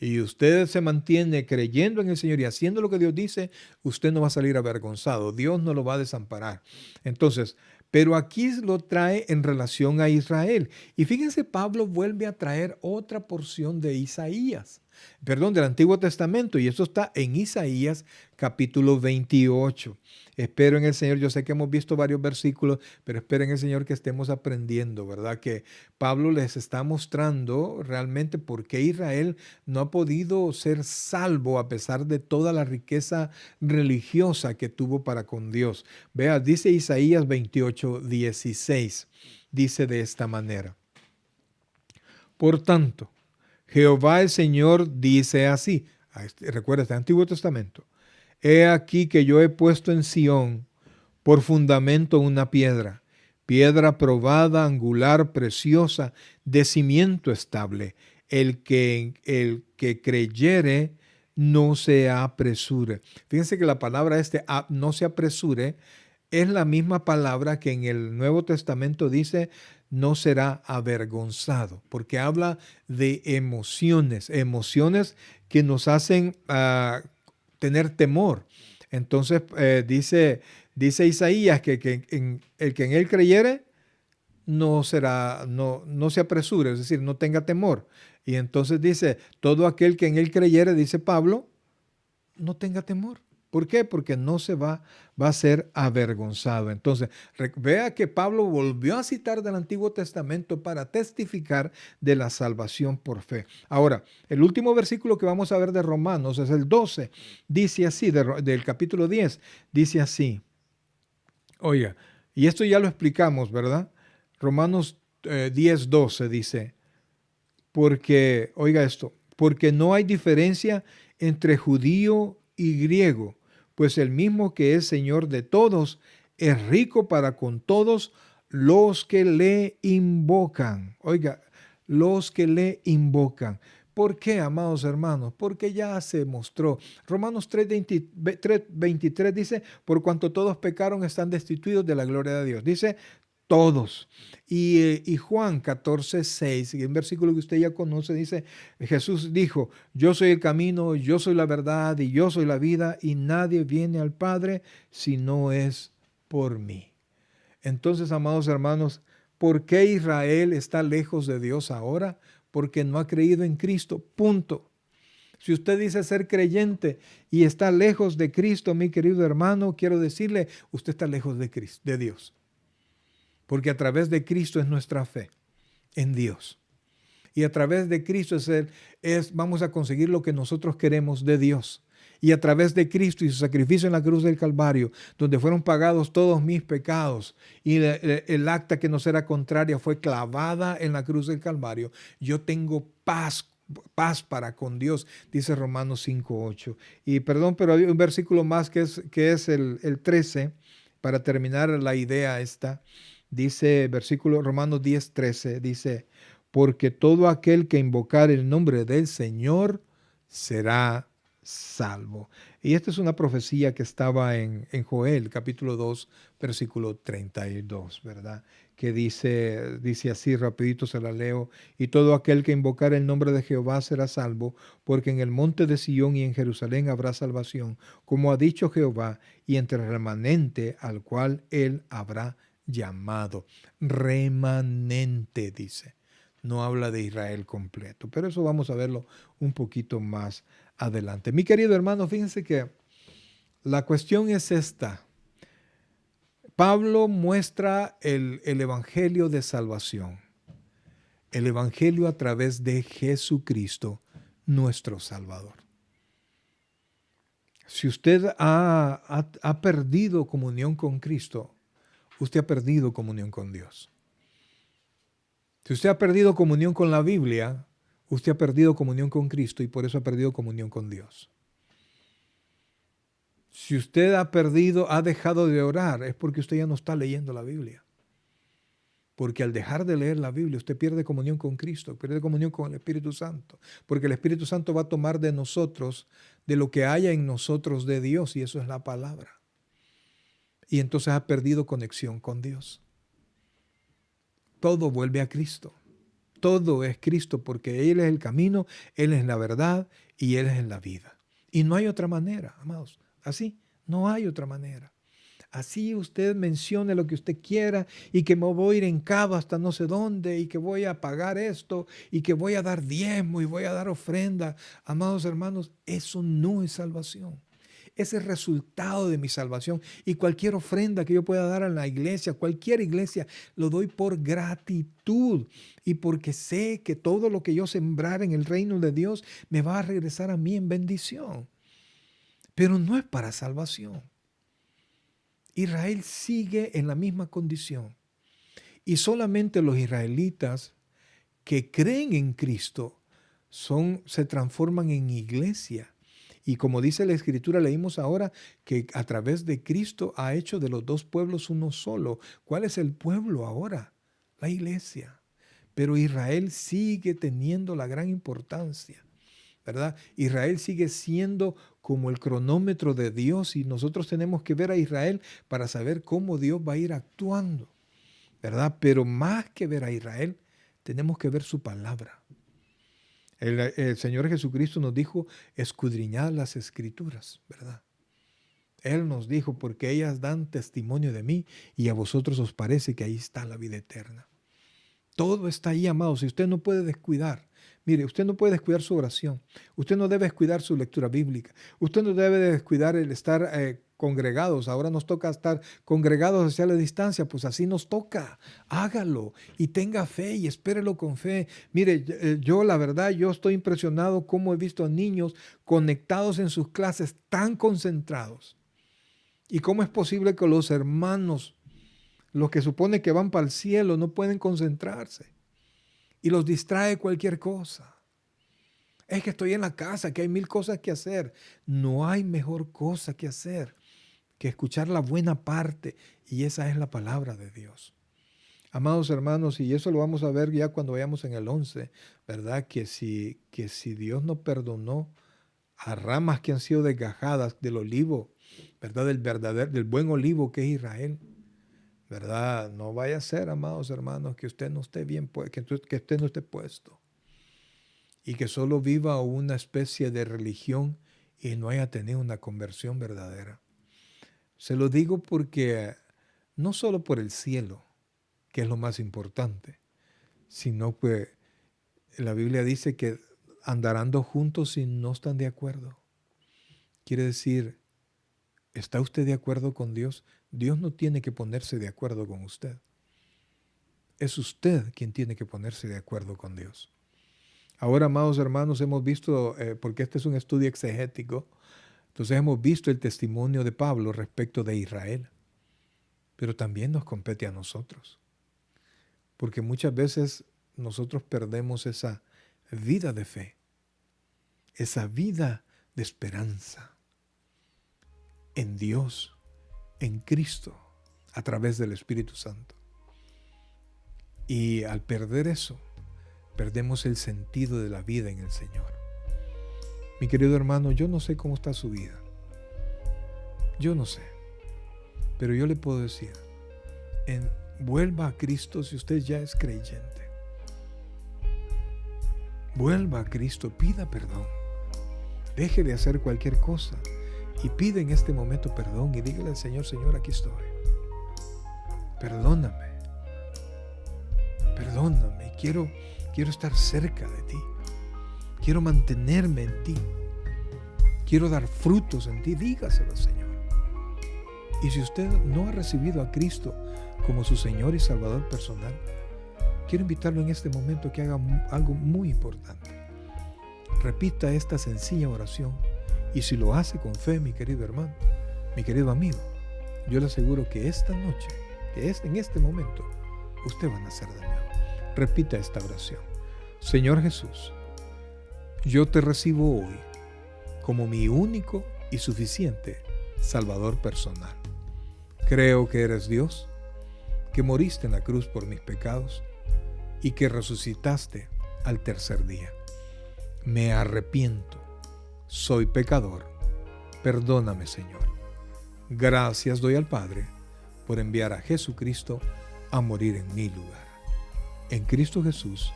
y usted se mantiene creyendo en el Señor y haciendo lo que Dios dice, usted no va a salir avergonzado. Dios no lo va a desamparar. Entonces, pero aquí lo trae en relación a Israel. Y fíjense, Pablo vuelve a traer otra porción de Isaías, del Antiguo Testamento, y eso está en Isaías capítulo 28. Espero en el Señor, yo sé que hemos visto varios versículos, pero espero en el Señor que estemos aprendiendo, ¿verdad? Que Pablo les está mostrando realmente por qué Israel no ha podido ser salvo a pesar de toda la riqueza religiosa que tuvo para con Dios. Vea, dice Isaías 28, 16, dice de esta manera. Por tanto, Jehová el Señor dice así, recuerda, este Antiguo Testamento, he aquí que yo he puesto en Sión por fundamento una piedra, piedra probada, angular, preciosa, de cimiento estable. El que creyere no se apresure. Fíjense que la palabra no se apresure es la misma palabra que en el Nuevo Testamento dice no será avergonzado, porque habla de emociones que nos hacen tener temor. Entonces dice Isaías que el que en él creyere no se apresure, es decir, no tenga temor. Y entonces dice, todo aquel que en él creyere, dice Pablo, no tenga temor. ¿Por qué? Porque no va a ser avergonzado. Entonces, vea que Pablo volvió a citar del Antiguo Testamento para testificar de la salvación por fe. Ahora, el último versículo que vamos a ver de Romanos es el 12. Dice así, del capítulo 10, dice así. Oiga, y esto ya lo explicamos, ¿verdad? Romanos 10, 12 dice, porque, oiga esto, porque no hay diferencia entre judío y griego, pues el mismo que es Señor de todos es rico para con todos los que le invocan. Oiga, los que le invocan. ¿Por qué, amados hermanos? Porque ya se mostró. Romanos 3:23 dice, por cuanto todos pecaron están destituidos de la gloria de Dios. Dice, todos. Y Juan 14:6, un versículo que usted ya conoce, dice, Jesús dijo, yo soy el camino, yo soy la verdad y yo soy la vida y nadie viene al Padre si no es por mí. Entonces, amados hermanos, ¿por qué Israel está lejos de Dios ahora? Porque no ha creído en Cristo, punto. Si usted dice ser creyente y está lejos de Cristo, mi querido hermano, quiero decirle, usted está lejos de Cristo, de Dios. Porque a través de Cristo es nuestra fe en Dios. Y a través de Cristo vamos a conseguir lo que nosotros queremos de Dios. Y a través de Cristo y su sacrificio en la cruz del Calvario, donde fueron pagados todos mis pecados y el acta que nos era contraria fue clavada en la cruz del Calvario, yo tengo paz para con Dios, dice Romanos 5:8. Y perdón, pero hay un versículo más que es el 13, para terminar la idea esta. Dice versículo Romanos 10:13, dice, porque todo aquel que invocar el nombre del Señor será salvo. Y esta es una profecía que estaba en Joel, capítulo 2, versículo 32, ¿verdad? Que dice así, rapidito se la leo, y todo aquel que invocar el nombre de Jehová será salvo, porque en el monte de Sión y en Jerusalén habrá salvación, como ha dicho Jehová, y entre el remanente al cual él habrá llamado. Remanente, dice. No habla de Israel completo, pero eso vamos a verlo un poquito más adelante. Mi querido hermano, fíjense que la cuestión es esta. Pablo muestra el evangelio de salvación, el evangelio a través de Jesucristo, nuestro Salvador. Si usted ha perdido comunión con Cristo, usted ha perdido comunión con Dios. Si usted ha perdido comunión con la Biblia, usted ha perdido comunión con Cristo y por eso ha perdido comunión con Dios. Si usted ha dejado de orar, es porque usted ya no está leyendo la Biblia. Porque al dejar de leer la Biblia, usted pierde comunión con Cristo, pierde comunión con el Espíritu Santo. Porque el Espíritu Santo va a tomar de nosotros, de lo que haya en nosotros de Dios, y eso es la palabra. Y entonces ha perdido conexión con Dios. Todo vuelve a Cristo. Todo es Cristo porque Él es el camino, Él es la verdad y Él es la vida. Y no hay otra manera, amados. Así, no hay otra manera. Así usted mencione lo que usted quiera y que me voy a ir en cabo hasta no sé dónde y que voy a pagar esto y que voy a dar diezmo y voy a dar ofrenda. Amados hermanos, eso no es salvación. Es el resultado de mi salvación. Y cualquier ofrenda que yo pueda dar a la iglesia, cualquier iglesia, lo doy por gratitud y porque sé que todo lo que yo sembrar en el reino de Dios me va a regresar a mí en bendición. Pero no es para salvación. Israel sigue en la misma condición. Y solamente los israelitas que creen en Cristo se transforman en iglesia. Y como dice la Escritura, leímos ahora que a través de Cristo ha hecho de los dos pueblos uno solo. ¿Cuál es el pueblo ahora? La iglesia. Pero Israel sigue teniendo la gran importancia, ¿verdad? Israel sigue siendo como el cronómetro de Dios y nosotros tenemos que ver a Israel para saber cómo Dios va a ir actuando, ¿verdad? Pero más que ver a Israel, tenemos que ver su palabra. El Señor Jesucristo nos dijo, escudriñad las Escrituras, ¿verdad? Él nos dijo, porque ellas dan testimonio de mí y a vosotros os parece que ahí está la vida eterna. Todo está ahí, amados, y usted no puede descuidar, Mire, usted no puede descuidar su oración. Usted no debe descuidar su lectura bíblica. Usted no debe descuidar el estar congregados. Ahora nos toca estar congregados hacia la distancia. Pues así nos toca. Hágalo y tenga fe y espérelo con fe. Mire, yo la verdad, yo estoy impresionado cómo he visto a niños conectados en sus clases tan concentrados. Y cómo es posible que los hermanos, los que supone que van para el cielo, no pueden concentrarse. Y los distrae cualquier cosa. Es que estoy en la casa, que hay 1000 cosas que hacer. No hay mejor cosa que hacer que escuchar la buena parte. Y esa es la palabra de Dios. Amados hermanos, y eso lo vamos a ver ya cuando vayamos en el 11, ¿verdad? Que si Dios no perdonó a ramas que han sido desgajadas del olivo, ¿verdad? Del buen olivo que es Israel. ¿Verdad? No vaya a ser, amados hermanos, que usted no esté bien, que usted no esté puesto y que solo viva una especie de religión y no haya tenido una conversión verdadera. Se lo digo porque no solo por el cielo, que es lo más importante, sino que la Biblia dice que andarán dos juntos si no están de acuerdo. Quiere decir, ¿está usted de acuerdo con Dios? Dios no tiene que ponerse de acuerdo con usted. Es usted quien tiene que ponerse de acuerdo con Dios. Ahora, amados hermanos, hemos visto, porque este es un estudio exegético, entonces hemos visto el testimonio de Pablo respecto de Israel. Pero también nos compete a nosotros. Porque muchas veces nosotros perdemos esa vida de fe, esa vida de esperanza en Dios, en Cristo, a través del Espíritu Santo. Y al perder eso, perdemos el sentido de la vida en el Señor. Mi querido hermano, yo no sé cómo está su vida. Yo no sé. Pero yo le puedo decir, vuelva a Cristo si usted ya es creyente. Vuelva a Cristo, pida perdón. Deje de hacer cualquier cosa. Y pide en este momento perdón y dígale al Señor, Señor, aquí estoy. Perdóname. Perdóname. Quiero estar cerca de ti. Quiero mantenerme en ti. Quiero dar frutos en ti. Dígaselo al Señor. Y si usted no ha recibido a Cristo como su Señor y Salvador personal, quiero invitarlo en este momento a que haga algo muy importante. Repita esta sencilla oración. Y si lo hace con fe, mi querido hermano, mi querido amigo, yo le aseguro que esta noche, en este momento, usted va a nacer de nuevo. Repita esta oración. Señor Jesús, yo te recibo hoy como mi único y suficiente Salvador personal. Creo que eres Dios, que moriste en la cruz por mis pecados y que resucitaste al tercer día. Me arrepiento. Soy pecador, perdóname, Señor. Gracias doy al Padre por enviar a Jesucristo a morir en mi lugar. En Cristo Jesús,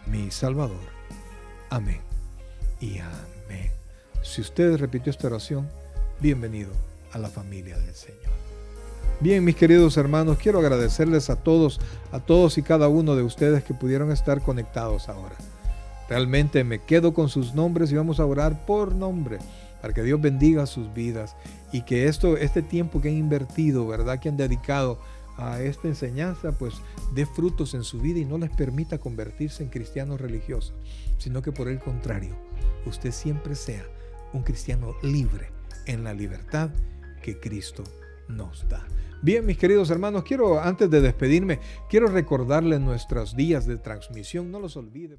mi Salvador. Amén y amén. Si usted repitió esta oración, bienvenido a la familia del Señor. Bien, mis queridos hermanos, quiero agradecerles a todos y cada uno de ustedes que pudieron estar conectados ahora. Realmente me quedo con sus nombres y vamos a orar por nombre para que Dios bendiga sus vidas y que este tiempo que han invertido, ¿verdad? Que han dedicado a esta enseñanza, pues dé frutos en su vida y no les permita convertirse en cristianos religiosos, sino que por el contrario, usted siempre sea un cristiano libre en la libertad que Cristo nos da. Bien, mis queridos hermanos, antes de despedirme, quiero recordarles nuestros días de transmisión, no los olvide.